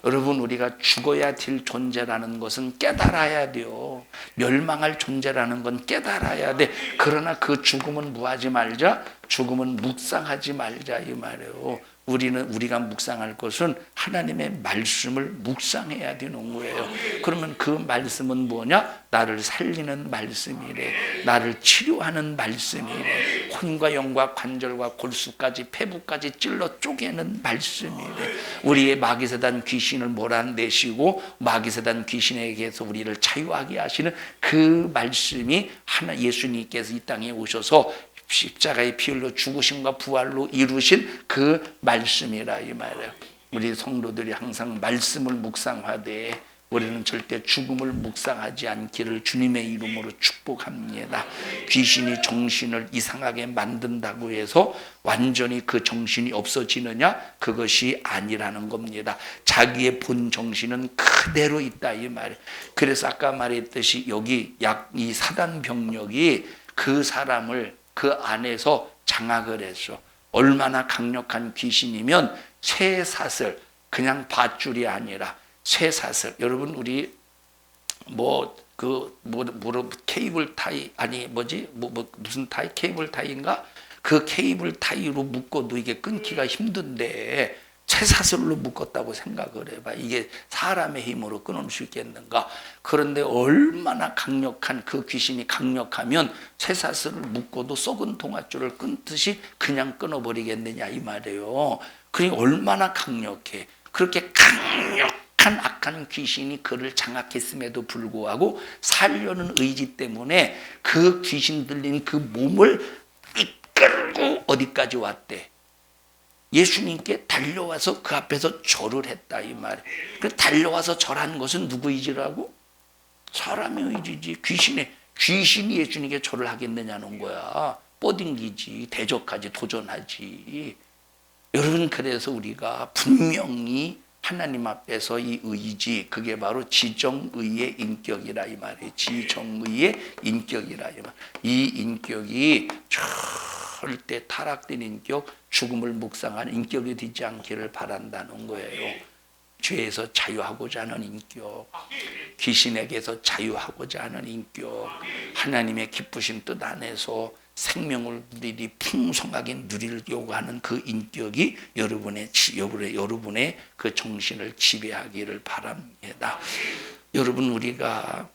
여러분 우리가 죽어야 될 존재라는 것은 깨달아야 돼요. 멸망할 존재라는 건 깨달아야 돼. 그러나 그 죽음은 뭐하지 말자? 죽음은 묵상하지 말자 이 말이에요. 우리가 묵상할 것은 하나님의 말씀을 묵상해야 되는 거예요. 그러면 그 말씀은 뭐냐? 나를 살리는 말씀이래. 나를 치료하는 말씀이래. 혼과 영과 관절과 골수까지 폐부까지 찔러 쪼개는 말씀이래. 우리의 마귀사단 귀신을 몰아내시고 마귀사단 귀신에게서 우리를 자유하게 하시는 그 말씀이 예수님께서 이 땅에 오셔서 십자가의 피 흘려 죽으심과 부활로 이루신 그 말씀이라 이 말이에요. 우리 성도들이 항상 말씀을 묵상하되 우리는 절대 죽음을 묵상하지 않기를 주님의 이름으로 축복합니다. 귀신이 정신을 이상하게 만든다고 해서 완전히 그 정신이 없어지느냐? 그것이 아니라는 겁니다. 자기의 본 정신은 그대로 있다 이 말이에요. 그래서 아까 말했듯이 여기 이 사단 병력이 그 사람을 그 안에서 장악을 했어. 얼마나 강력한 귀신이면 쇠사슬, 그냥 밧줄이 아니라 쇠사슬. 여러분 우리 케이블 타이 아니 무슨 타이 케이블 타이인가? 그 케이블 타이로 묶어도 이게 끊기가 힘든데 쇠사슬로 묶었다고 생각을 해봐. 이게 사람의 힘으로 끊을 수 있겠는가? 그런데 얼마나 강력한 그 귀신이 강력하면 쇠사슬을 묶어도 썩은 동아줄을 끊듯이 그냥 끊어버리겠느냐 이 말이에요. 그러니까 얼마나 강력해. 그렇게 강력한 악한 귀신이 그를 장악했음에도 불구하고 살려는 의지 때문에 그 귀신 들린 그 몸을 이끌고 어디까지 왔대? 예수님께 달려와서 그 앞에서 절을 했다 이 말이에요. 그 달려와서 절한 것은 누구 의지라고? 사람의 의지지. 귀신이 예수님께 절을 하겠느냐는 거야. 뻗ing기지, 대적하지, 도전하지. 여러분 그래서 우리가 분명히 하나님 앞에서 이 의지, 그게 바로 지정의의 인격이라 이 말이에요. 지정의의 인격이라 이 말. 이 인격이 절대 타락된 인격, 죽음을 묵상하는 인격이 되지 않기를 바란다는 거예요. 죄에서 자유하고자 하는 인격, 귀신에게서 자유하고자 하는 인격, 하나님의 기쁘신 뜻 안에서 생명을 누리리 풍성하게 누리려고 하는 그 인격이 여러분의 그 정신을 지배하기를 바랍니다. 여러분 우리가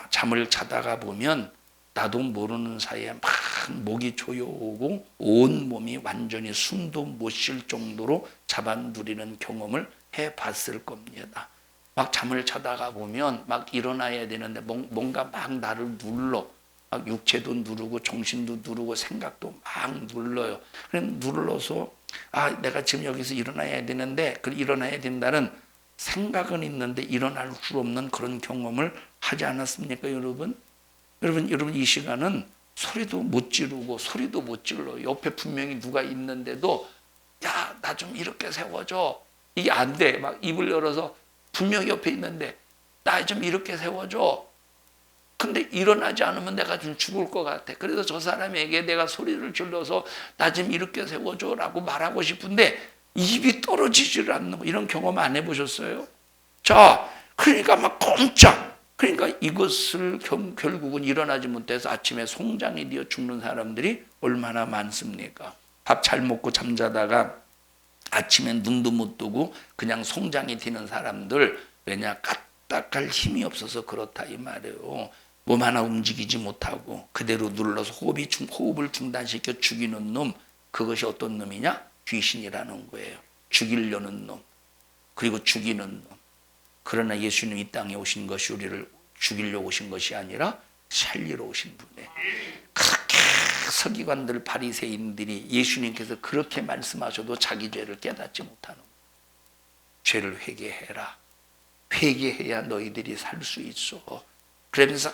잠을 자다가 보면 나도 모르는 사이에 막 목이 조여오고 온 몸이 완전히 숨도 못 쉴 정도로 잡아누리는 경험을 해봤을 겁니다. 막 잠을 자다가 보면 막 일어나야 되는데 뭔가 막 나를 눌러. 막 육체도 누르고 정신도 누르고 생각도 막 눌러요. 그래 눌러서 내가 지금 여기서 일어나야 되는데 일어나야 된다는 생각은 있는데 일어날 수 없는 그런 경험을 하지 않았습니까, 여러분? 여러분 이 시간은 소리도 못 지르고 소리도 못 질러. 옆에 분명히 누가 있는데도 야, 나 좀 이렇게 세워줘. 이게 안 돼. 막 입을 열어서 분명히 옆에 있는데 나 좀 이렇게 세워줘. 근데 일어나지 않으면 내가 좀 죽을 것 같아. 그래서 저 사람에게 내가 소리를 질러서 나 좀 이렇게 세워줘라고 말하고 싶은데 입이 떨어지질 않는 이런 경험 안 해보셨어요? 자, 그러니까 막 꼼짝. 그러니까 이것을 결국은 일어나지 못해서 아침에 송장이 되어 죽는 사람들이 얼마나 많습니까? 밥 잘 먹고 잠자다가 아침에 눈도 못 뜨고 그냥 송장이 되는 사람들, 왜냐? 까딱할 힘이 없어서 그렇다 이 말이에요. 몸 하나 움직이지 못하고 그대로 눌러서 호흡을 중단시켜 죽이는 놈, 그것이 어떤 놈이냐? 귀신이라는 거예요. 죽이려는 놈, 그리고 죽이는 놈. 그러나 예수님 이 땅에 오신 것이 우리를 죽이려고 오신 것이 아니라 살리러 오신 분이에요. 그렇게 서기관들 바리새인들이 예수님께서 그렇게 말씀하셔도 자기 죄를 깨닫지 못하는 거예요. 죄를 회개해라. 회개해야 너희들이 살 수 있어. 그러면서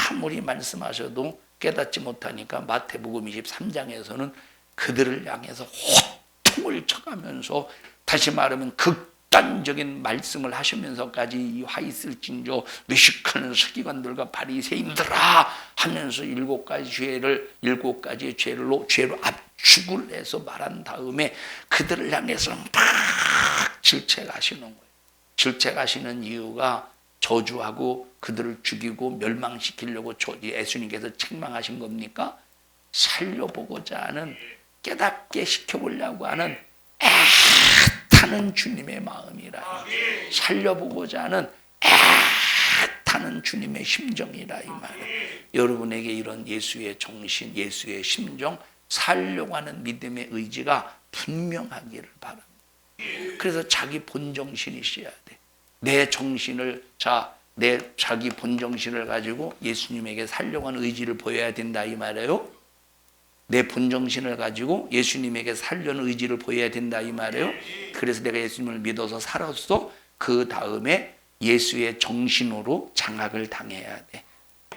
아무리 말씀하셔도 깨닫지 못하니까 마태복음 23장에서는 그들을 향해서 호통을 쳐가면서, 다시 말하면 극단적인 말씀을 하시면서까지 화 있을진저 외식하는 서기관들과 바리새인들아 하면서 일곱 가지 죄로 압축을 해서 말한 다음에 그들을 향해서 막 질책하시는 거예요. 질책하시는 이유가 저주하고 그들을 죽이고 멸망시키려고 예수님께서 책망하신 겁니까? 살려보고자 하는, 깨닫게 시켜보려고 하는 애타는 주님의 마음이라, 살려보고자 하는 애타는 주님의 심정이라 이 말이에요. 여러분에게 이런 예수의 정신, 예수의 심정, 살려고 하는 믿음의 의지가 분명하기를 바랍니다. 그래서 자기 본정신이 있어야 돼. 내 정신을, 내 자기 본정신을 가지고 예수님에게 살려고 하는 의지를 보여야 된다 이 말이에요. 내 본정신을 가지고 예수님에게 살려는 의지를 보여야 된다 이 말이에요. 그래서 내가 예수님을 믿어서 살았어. 그 다음에 예수의 정신으로 장악을 당해야 돼.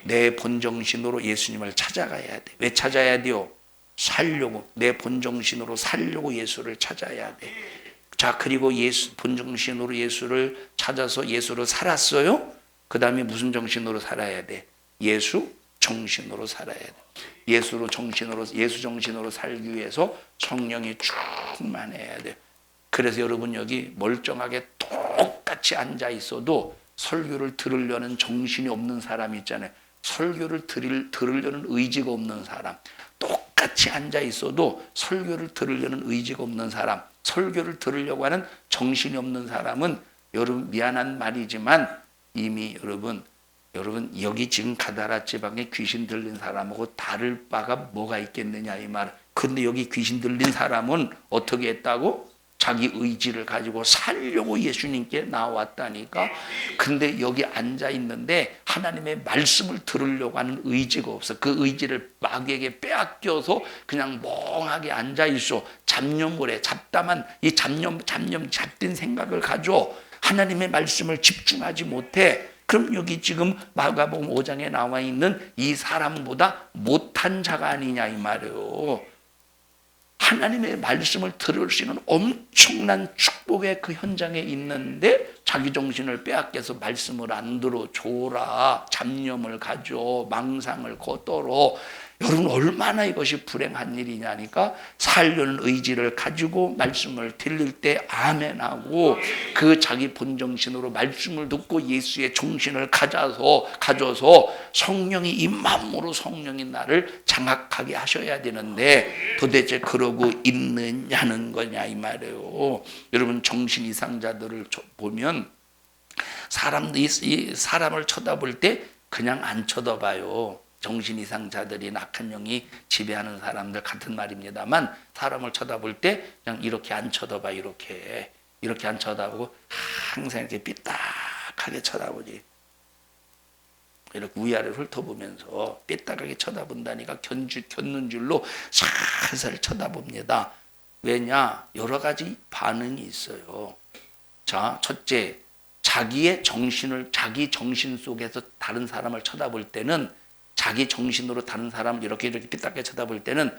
내 본정신으로 예수님을 찾아가야 돼. 왜 찾아야 돼요? 살려고. 내 본정신으로 살려고 예수를 찾아야 돼. 자, 그리고 예수 본정신으로 예수를 찾아서 예수로 살았어요. 그 다음에 무슨 정신으로 살아야 돼? 예수 정신으로 살아야 돼. 예수 정신으로 살기 위해서 성령이 충만해야 돼. 그래서 여러분 여기 멀쩡하게 똑같이 앉아 있어도 설교를 들으려는 정신이 없는 사람 있잖아요. 설교를 들으려는 의지가 없는 사람. 똑같이 앉아 있어도 설교를 들으려는 의지가 없는 사람. 설교를 들으려고 하는 정신이 없는 사람은 여러분 미안한 말이지만 이미 여러분 여기 지금 가다라 지방에 귀신 들린 사람하고 다를 바가 뭐가 있겠느냐 이 말. 근데 여기 귀신 들린 사람은 어떻게 했다고? 자기 의지를 가지고 살려고 예수님께 나왔다니까. 근데 여기 앉아 있는데 하나님의 말씀을 들으려고 하는 의지가 없어. 그 의지를 마귀에게 빼앗겨서 그냥 멍하게 앉아 있어. 잡념거래, 잡담한 이 잡념 잡된 생각을 가져 하나님의 말씀을 집중하지 못해. 그럼 여기 지금 마가복음 5장에 나와 있는 이 사람보다 못한 자가 아니냐 이 말이에요. 하나님의 말씀을 들을 수 있는 엄청난 축복의 그 현장에 있는데 자기 정신을 빼앗겨서 말씀을 안 들어줘라. 잡념을 가져 망상을 걷도록. 여러분 얼마나 이것이 불행한 일이냐니까. 살려는 의지를 가지고 말씀을 들릴 때 아멘하고 그 자기 본정신으로 말씀을 듣고 예수의 정신을 가져서 성령이 임함으로 성령이 나를 장악하게 하셔야 되는데 도대체 그러고 있느냐는 거냐 이 말이에요. 여러분 정신 이상자들을 보면 사람을 쳐다볼 때 그냥 안 쳐다봐요. 정신 이상자들이 악한 영이 지배하는 사람들 같은 말입니다만 사람을 쳐다볼 때 그냥 이렇게 안 쳐다봐. 이렇게 안 쳐다보고 항상 이렇게 삐딱하게 쳐다보지. 이렇게 위아래를 훑어보면서 삐딱하게 쳐다본다니까 곁눈 줄로 살살 쳐다봅니다. 왜냐? 여러 가지 반응이 있어요. 자, 첫째, 자기 정신 속에서 다른 사람을 쳐다볼 때는 자기 정신으로 다른 사람을 이렇게 삐딱하게 쳐다볼 때는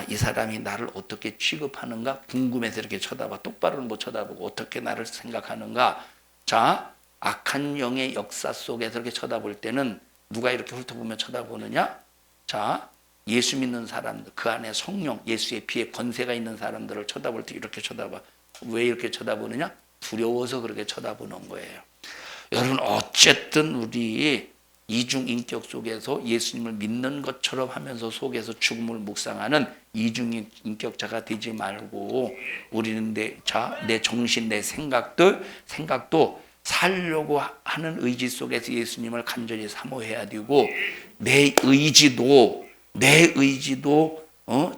이 사람이 나를 어떻게 취급하는가 궁금해서 이렇게 쳐다봐. 똑바로는 못 쳐다보고 어떻게 나를 생각하는가. 자, 악한 영의 역사 속에서 이렇게 쳐다볼 때는 누가 이렇게 훑어보며 쳐다보느냐? 자, 예수 믿는 사람들, 그 안에 성령, 예수의 피에 권세가 있는 사람들을 쳐다볼 때 이렇게 쳐다봐. 왜 이렇게 쳐다보느냐? 두려워서 그렇게 쳐다보는 거예요. 여러분 어쨌든 우리 이중인격 속에서 예수님을 믿는 것처럼 하면서 속에서 죽음을 묵상하는 이중인격자가 되지 말고 우리는 내 정신, 내 생각도 살려고 하는 의지 속에서 예수님을 간절히 사모해야 되고 내 의지도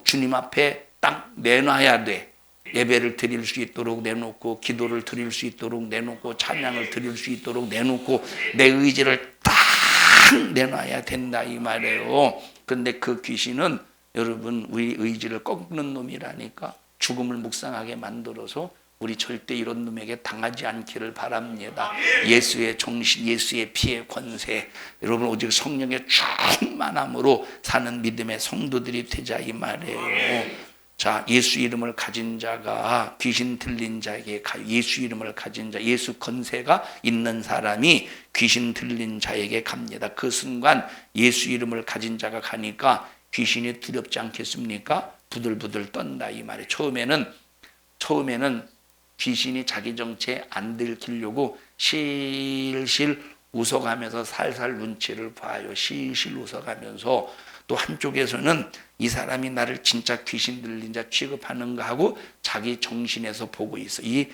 주님 앞에 딱 내놔야 돼. 예배를 드릴 수 있도록 내놓고 기도를 드릴 수 있도록 내놓고 찬양을 드릴 수 있도록 내놓고 내 의지를 딱 내놔야 된다 이 말이에요. 근데 그 귀신은 여러분 우리 의지를 꺾는 놈이라니까. 죽음을 묵상하게 만들어서 우리 절대 이런 놈에게 당하지 않기를 바랍니다. 예수의 정신, 예수의 피의 권세, 여러분 오직 성령의 충만함으로 사는 믿음의 성도들이 되자 이 말이에요. 자, 예수 이름을 가진 자가 귀신 들린 자에게 예수 이름을 가진 자, 예수 권세가 있는 사람이 귀신 들린 자에게 갑니다. 그 순간 예수 이름을 가진 자가 가니까 귀신이 두렵지 않겠습니까? 부들부들 떤다 이 말이에요. 처음에는 귀신이 자기 정체에 안 들키려고 실실 웃어가면서 살살 눈치를 봐요. 실실 웃어가면서 또 한쪽에서는 이 사람이 나를 진짜 귀신 들린 자 취급하는가 하고 자기 정신에서 보고 있어. 이게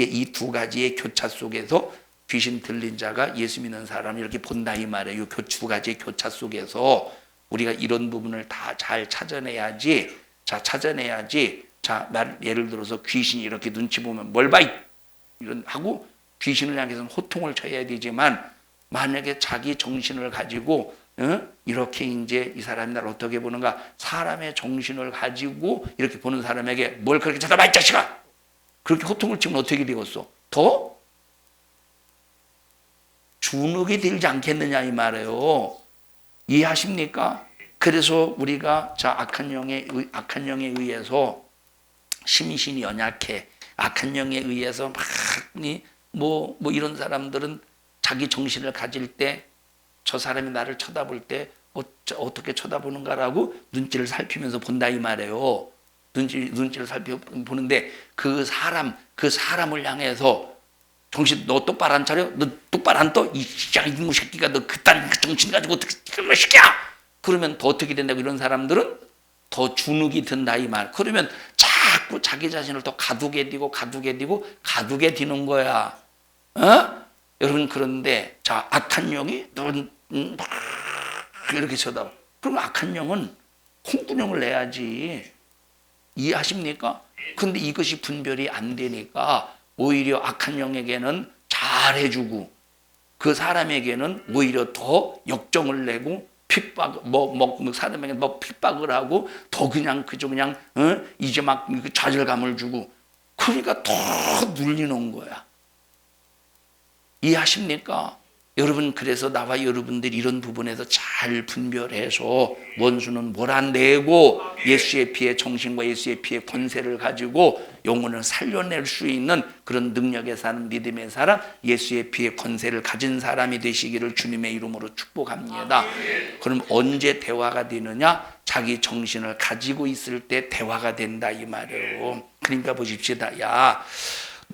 이 두 가지의 교차 속에서 귀신 들린 자가 예수 믿는 사람을 이렇게 본다 이 말이에요. 이 두 가지의 교차 속에서 우리가 이런 부분을 다 잘 찾아내야지. 예를 들어서 귀신이 이렇게 눈치 보면 뭘 봐 이런 하고 귀신을 향해서는 호통을 쳐야 되지만 만약에 자기 정신을 가지고 이렇게 이제 이 사람이 나를 어떻게 보는가 사람의 정신을 가지고 이렇게 보는 사람에게 뭘 그렇게 쳐다봐 이 자식아 그렇게 호통을 치면 어떻게 되겠어? 더 주눅이 들지 않겠느냐 이 말이에요. 이해하십니까? 그래서 우리가 악한 영에 의해서 심신이 연약해. 악한 영에 의해서 뭐 이런 사람들은 자기 정신을 가질 때 저 사람이 나를 쳐다볼 때 어떻게 쳐다보는가라고 눈치를 살피면서 본다 이 말이에요. 눈치를 살펴보는데 그 사람을 향해서 정신 너 똑바로 안 차려? 너 똑바로 안 떠? 이 이모 새끼가 너 그딴 정신 가지고 어떻게 그런 새끼야? 그러면 더 어떻게 된다고 이런 사람들은 더 주눅이 든다 이 말. 그러면 자꾸 자기 자신을 더 가두게 디는 거야. 여러분 그런데 악한 영이 넌 이렇게 쳐다봐. 그럼 악한 영은 콩구녕을 내야지. 이해하십니까? 근데 이것이 분별이 안 되니까 오히려 악한 영에게는 잘해주고 그 사람에게는 오히려 더 역정을 내고 사람에게 핍박을 하고 더 그냥 이제 막 좌절감을 주고 그러니까 더 눌리는 거야. 이해하십니까? 여러분 그래서 나와 여러분들이 이런 부분에서 잘 분별해서 원수는 몰아내고 예수의 피의 정신과 예수의 피의 권세를 가지고 영혼을 살려낼 수 있는 그런 능력에 사는 믿음의 사람, 예수의 피의 권세를 가진 사람이 되시기를 주님의 이름으로 축복합니다. 그럼 언제 대화가 되느냐? 자기 정신을 가지고 있을 때 대화가 된다 이 말이에요. 그러니까 보십시다. 야,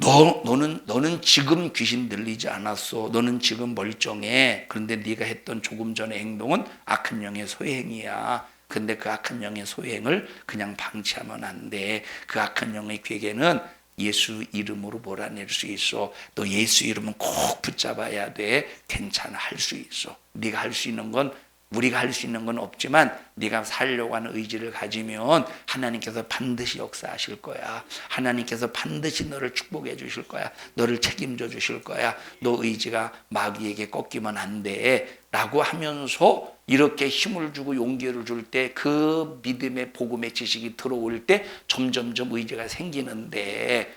너는 지금 귀신 들리지 않았어. 너는 지금 멀쩡해. 그런데 네가 했던 조금 전의 행동은 악한 영의 소행이야. 근데 그 악한 영의 소행을 그냥 방치하면 안 돼. 그 악한 영의 괴계는 예수 이름으로 몰아낼 수 있어. 너 예수 이름은 꼭 붙잡아야 돼. 괜찮아, 할 수 있어. 네가 할 수 있는 건 우리가 할 수 있는 건 없지만 네가 살려고 하는 의지를 가지면 하나님께서 반드시 역사하실 거야. 하나님께서 반드시 너를 축복해 주실 거야. 너를 책임져 주실 거야. 너 의지가 마귀에게 꺾이면 안 돼. 라고 하면서 이렇게 힘을 주고 용기를 줄 때 그 믿음의 복음의 지식이 들어올 때 점점점 의지가 생기는데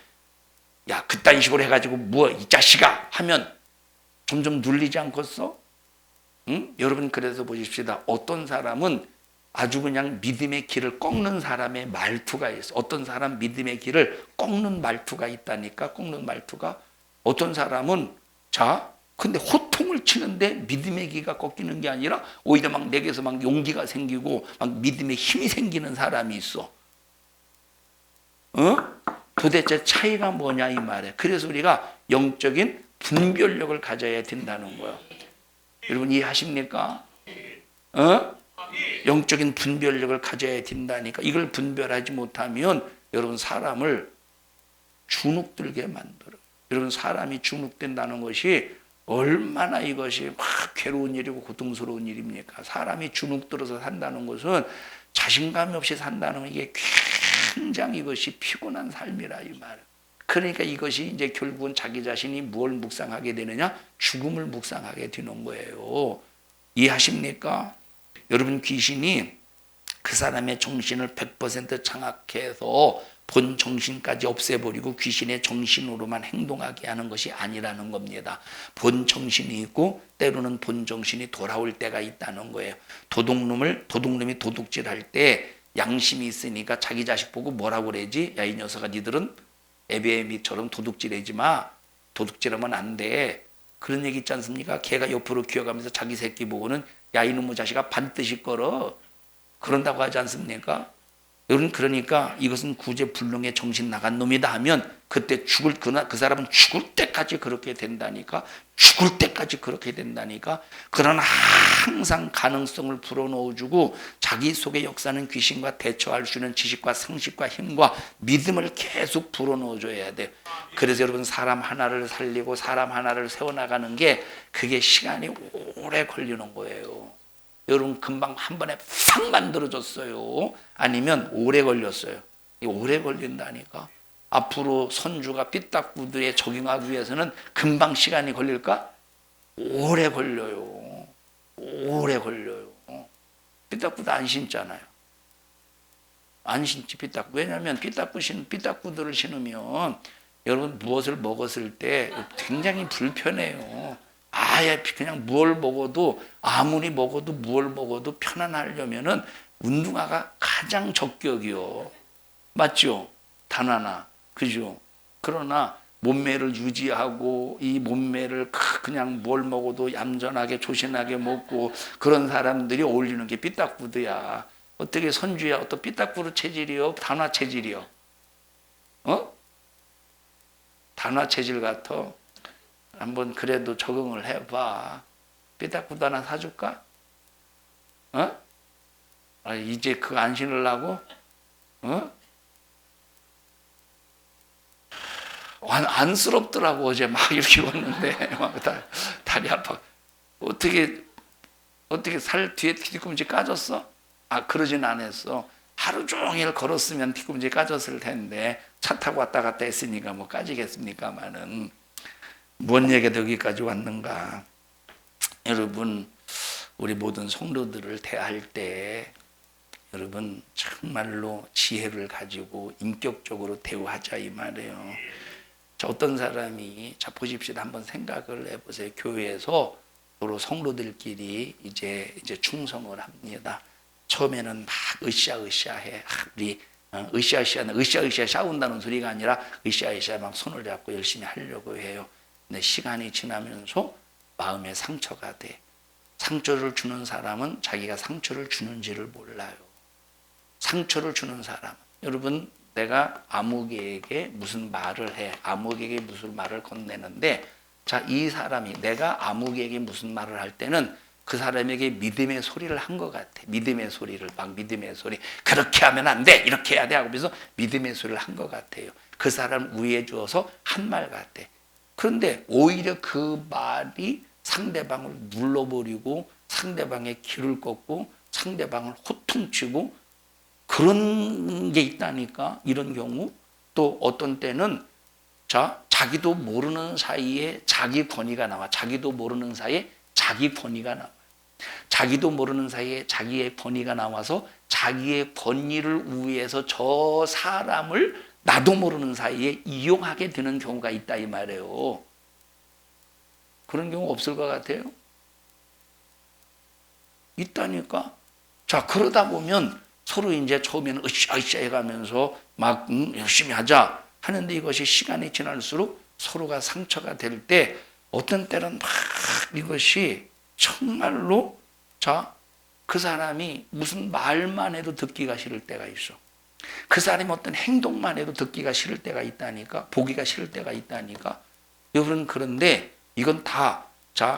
야 그딴 식으로 해가지고 이 자식아 하면 점점 눌리지 않겠어? 응? 여러분 그래서 보십시다. 어떤 사람은 아주 그냥 믿음의 길을 꺾는 사람의 말투가 있어. 어떤 사람 믿음의 길을 꺾는 말투가 있다니까. 꺾는 말투가. 어떤 사람은 근데 호통을 치는데 믿음의 기가 꺾이는 게 아니라 오히려 막 내게서 막 용기가 생기고 막 믿음의 힘이 생기는 사람이 있어. 도대체 차이가 뭐냐 이 말이야. 그래서 우리가 영적인 분별력을 가져야 된다는 거예요. 여러분 이해하십니까? 영적인 분별력을 가져야 된다니까. 이걸 분별하지 못하면 여러분 사람을 주눅들게 만들어요. 여러분 사람이 주눅된다는 것이 얼마나 이것이 막 괴로운 일이고 고통스러운 일입니까? 사람이 주눅들어서 산다는 것은 자신감이 없이 산다는 건 이게 굉장히 이것이 피곤한 삶이라 이 말. 그러니까 이것이 이제 결국은 자기 자신이 뭘 묵상하게 되느냐? 죽음을 묵상하게 되는 거예요. 이해하십니까? 여러분 귀신이 그 사람의 정신을 100% 장악해서 본 정신까지 없애버리고 귀신의 정신으로만 행동하게 하는 것이 아니라는 겁니다. 본 정신이 있고 때로는 본 정신이 돌아올 때가 있다는 거예요. 도둑놈이 도둑질할 때 양심이 있으니까 자기 자식 보고 뭐라고 그러지? 야 이 녀석아 니들은 에베미처럼 도둑질하지 마. 도둑질하면 안 돼. 그런 얘기 있지 않습니까? 걔가 옆으로 기어가면서 자기 새끼 보고는 야 이놈의 자식아 반드시 걸어. 그런다고 하지 않습니까? 여러분 그러니까 이것은 구제불능의 정신 나간 놈이다 하면 그때 그 사람은 죽을 때까지 그렇게 된다니까. 죽을 때까지 그렇게 된다니까. 그러나 항상 가능성을 불어넣어주고 자기 속에 역사하는 귀신과 대처할 수 있는 지식과 상식과 힘과 믿음을 계속 불어넣어줘야 돼. 그래서 여러분 사람 하나를 살리고 사람 하나를 세워나가는 게 그게 시간이 오래 걸리는 거예요. 여러분 금방 한 번에 팍 만들어졌어요. 아니면 오래 걸렸어요. 오래 걸린다니까. 앞으로 선주가 삐딱구들에 적용하기 위해서는 금방 시간이 걸릴까? 오래 걸려요. 오래 걸려요. 삐딱구도 안 신잖아요. 안 신지 삐딱구. 왜냐하면 삐딱구들을 신으면 여러분 무엇을 먹었을 때 굉장히 불편해요. 아예 그냥 무얼 먹어도 아무리 먹어도 무얼 먹어도 편안하려면은 운동화가 가장 적격이요. 맞죠? 단 하나. 그죠? 그러나 몸매를 유지하고 이 몸매를 그냥 뭘 먹어도 얌전하게 조신하게 먹고 그런 사람들이 어울리는 게 삐딱구두야. 어떻게 선주야? 어떤 삐딱구두 체질이요? 단화 체질이요? 단화 체질 같아. 한번 그래도 적응을 해봐. 삐딱구두 하나 사줄까? 이제 그거 안 신으려고? 안쓰럽더라고. 어제 막 이렇게 왔는데 막 다리 아파. 어떻게 살 뒤에 뒤꿈치 까졌어? 그러진 않았어. 하루 종일 걸었으면 뒤꿈치 까졌을 텐데 차 타고 왔다 갔다 했으니까 뭐 까지겠습니까마는. 뭔 얘기가 여기까지 왔는가? 여러분, 우리 모든 성도들을 대할 때 여러분 정말로 지혜를 가지고 인격적으로 대우하자 이 말이에요. 자, 어떤 사람이 보십시오. 한번 생각을 해보세요. 교회에서 서로 성도들끼리 이제 충성을 합니다. 처음에는 막 으쌰으쌰해. 우리 으쌰으쌰 싸운다는 소리가 아니라 으쌰으쌰 막 손을 잡고 열심히 하려고 해요. 근데 시간이 지나면서 마음에 상처가 돼. 상처를 주는 사람은 자기가 상처를 주는지를 몰라요. 상처를 주는 사람. 여러분, 내가 아무개에게 무슨 말을 해. 아무개에게 무슨 말을 건네는데, 자, 이 사람이 내가 아무개에게 무슨 말을 할 때는 그 사람에게 믿음의 소리를 한 것 같아. 믿음의 소리를 막 믿음의 소리. 그렇게 하면 안 돼. 이렇게 해야 돼. 하고 그래서 믿음의 소리를 한 것 같아요. 그 사람 위해 주어서 한 말 같아. 그런데 오히려 그 말이 상대방을 눌러버리고 상대방의 길을 꺾고 상대방을 호통치고 그런 게 있다니까. 이런 경우. 또 어떤 때는 자기도 모르는 사이에 자기 권위가 나와. 자기도 모르는 사이에 자기 권위가 나와. 자기도 모르는 사이에 자기의 권위가 나와서 자기의 권위를 위해서 저 사람을 나도 모르는 사이에 이용하게 되는 경우가 있다 이 말이에요. 그런 경우 없을 것 같아요? 있다니까. 자, 그러다 보면 서로 이제 처음에는 으쌰으쌰 해가면서 막 열심히 하자 하는데 이것이 시간이 지날수록 서로가 상처가 될 때 어떤 때는 막 이것이 정말로 그 사람이 무슨 말만 해도 듣기가 싫을 때가 있어. 그 사람이 어떤 행동만 해도 듣기가 싫을 때가 있다니까. 보기가 싫을 때가 있다니까. 여러분, 그런데 이건 다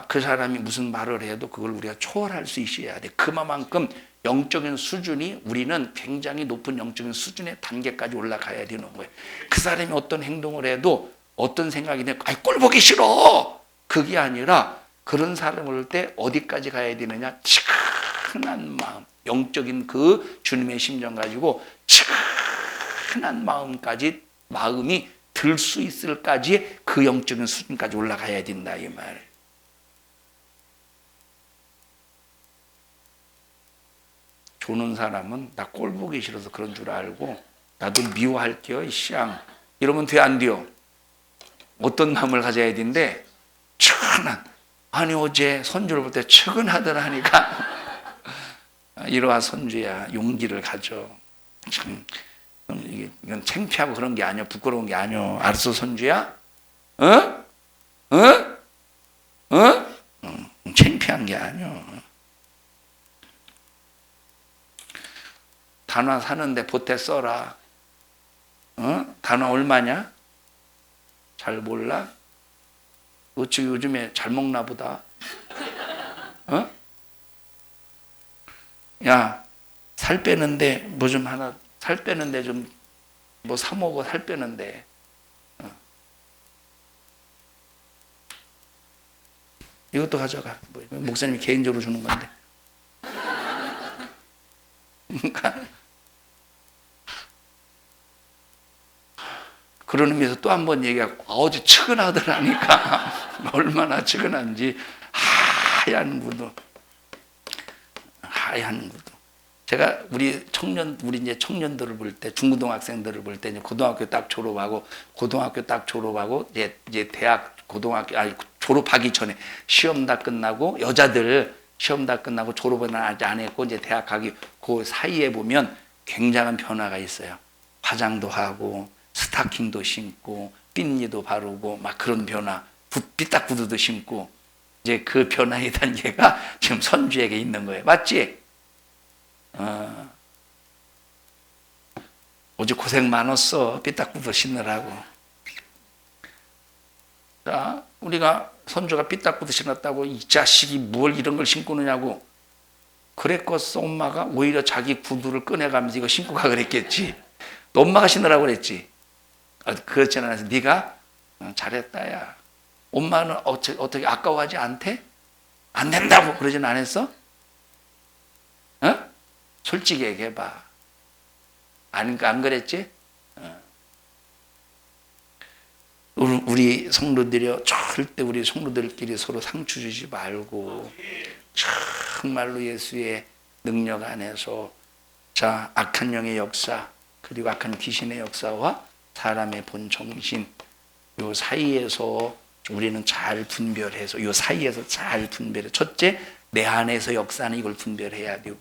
그 사람이 무슨 말을 해도 그걸 우리가 초월할 수 있어야 돼. 그만큼 영적인 수준이 우리는 굉장히 높은 영적인 수준의 단계까지 올라가야 되는 거예요. 그 사람이 어떤 행동을 해도 어떤 생각이 내, 꼴 보기 싫어. 그게 아니라 그런 사람을 볼 때 어디까지 가야 되느냐? 측은한 마음, 영적인 그 주님의 심정 가지고 측은한 마음이 들 수 있을까지의 그 영적인 수준까지 올라가야 된다 이 말. 조는 사람은 나 꼴 보기 싫어서 그런 줄 알고 나도 미워할게요 이쌍 이러면 돼 안 돼요? 어떤 마음을 가져야 되는데 측은한. 아니 어제 선주를 볼 때 측은하더라니까. 이러한 선주야 용기를 가져. 참 이건 창피하고 그런 게 아니야. 부끄러운 게 아니야. 알았어 선주야? 창피한 게 아니야. 단화 사는데 보태 써라. 단화 얼마냐? 잘 몰라? 어찌 요즘에 잘 먹나 보다. 야, 살 빼는데 뭐 좀 하나, 살 빼는데 좀 뭐 사 먹어. 살 빼는데. 이것도 가져가. 목사님이 개인적으로 주는 건데. 그러니까 그런 의미에서 또 한 번 얘기하고 어제 측은하더라니까. 얼마나 측은한지. 하얀 구두. 제가 우리 이제 청년들을 볼 때, 중고등학생들을 볼 때 이제 고등학교 딱 졸업하고 이제 대학 졸업하기 전에 시험 다 끝나고 여자들 시험 다 끝나고 졸업은 아직 안 했고 이제 대학 가기 그 사이에 보면 굉장한 변화가 있어요. 화장도 하고 스타킹도 신고 핀니도 바르고 막 그런 변화, 삐딱 구두도 신고 이제 그 변화의 단계가 지금 선주에게 있는 거예요. 맞지? 어제 고생 많았어. 삐딱 구두 신느라고. 자, 우리가 선주가 삐딱 구두 신었다고 이 자식이 뭘 이런 걸 신고 오느냐고 그랬겠어. 엄마가 오히려 자기 구두를 꺼내가면서 이거 신고 가 그랬겠지. 너 엄마가 신으라고 그랬지. 그렇지 않아서 네가 잘했다 야. 엄마는 어떻게 아까워하지 않대? 안 된다고 그러진 않았어? 솔직히 얘기해봐. 안 그랬지? 우리 성도들이요, 절대 우리 성도들끼리 서로 상처 주지 말고 정말로 예수의 능력 안에서 자 악한 영의 역사 그리고 악한 귀신의 역사와 사람의 본 정신 요 사이에서 우리는 잘 분별해서 요 사이에서 잘 분별해. 첫째, 내 안에서 역사는 이걸 분별해야 되고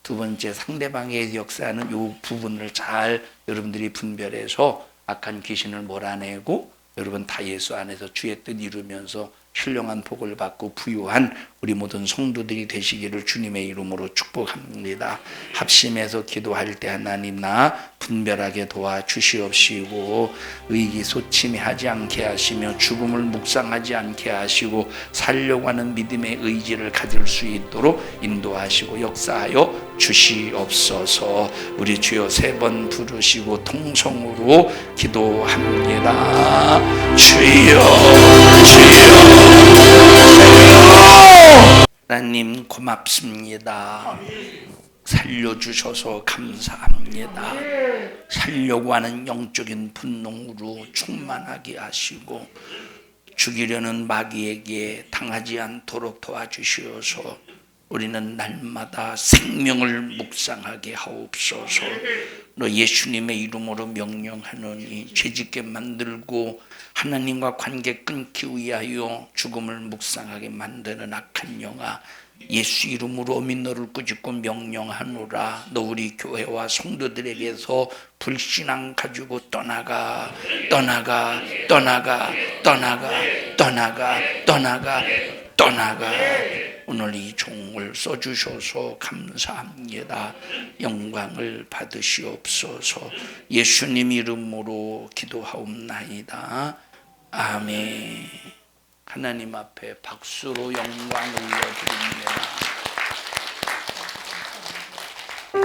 두 번째, 상대방의 역사는 요 부분을 잘 여러분들이 분별해서 악한 귀신을 몰아내고 여러분 다 예수 안에서 주의 뜻 이루면서 신령한 복을 받고 부유한 우리 모든 성도들이 되시기를 주님의 이름으로 축복합니다. 합심해서 기도할 때 하나님 나 분별하게 도와주시옵시고 의기소침하지 않게 하시며 죽음을 묵상하지 않게 하시고 살려고 하는 믿음의 의지를 가질 수 있도록 인도하시고 역사하여 주시옵소서. 우리 주여 세 번 부르시고 통성으로 기도합니다. 주여 주여 하나님 고맙습니다. 살려주셔서 감사합니다. 살려고 하는 영적인 분노로 충만하게 하시고 죽이려는 마귀에게 당하지 않도록 도와주시어서 우리는 날마다 생명을 묵상하게 하옵소서. 너 예수님의 이름으로 명령하노니 죄짓게 만들고 하나님과 관계 끊기 위하여 죽음을 묵상하게 만드는 악한 영아 예수 이름으로 어미 너를 꾸짖고 명령하노라. 너 우리 교회와 성도들에게서 불신앙 가지고 떠나가 떠나가 떠나가 떠나가 떠나가 떠나가 떠나가. 오늘 이 종을 써주셔서 감사합니다. 영광을 받으시옵소서. 예수님 이름으로 기도하옵나이다. 아멘. 하나님 앞에 박수로 영광을 올려드립니다.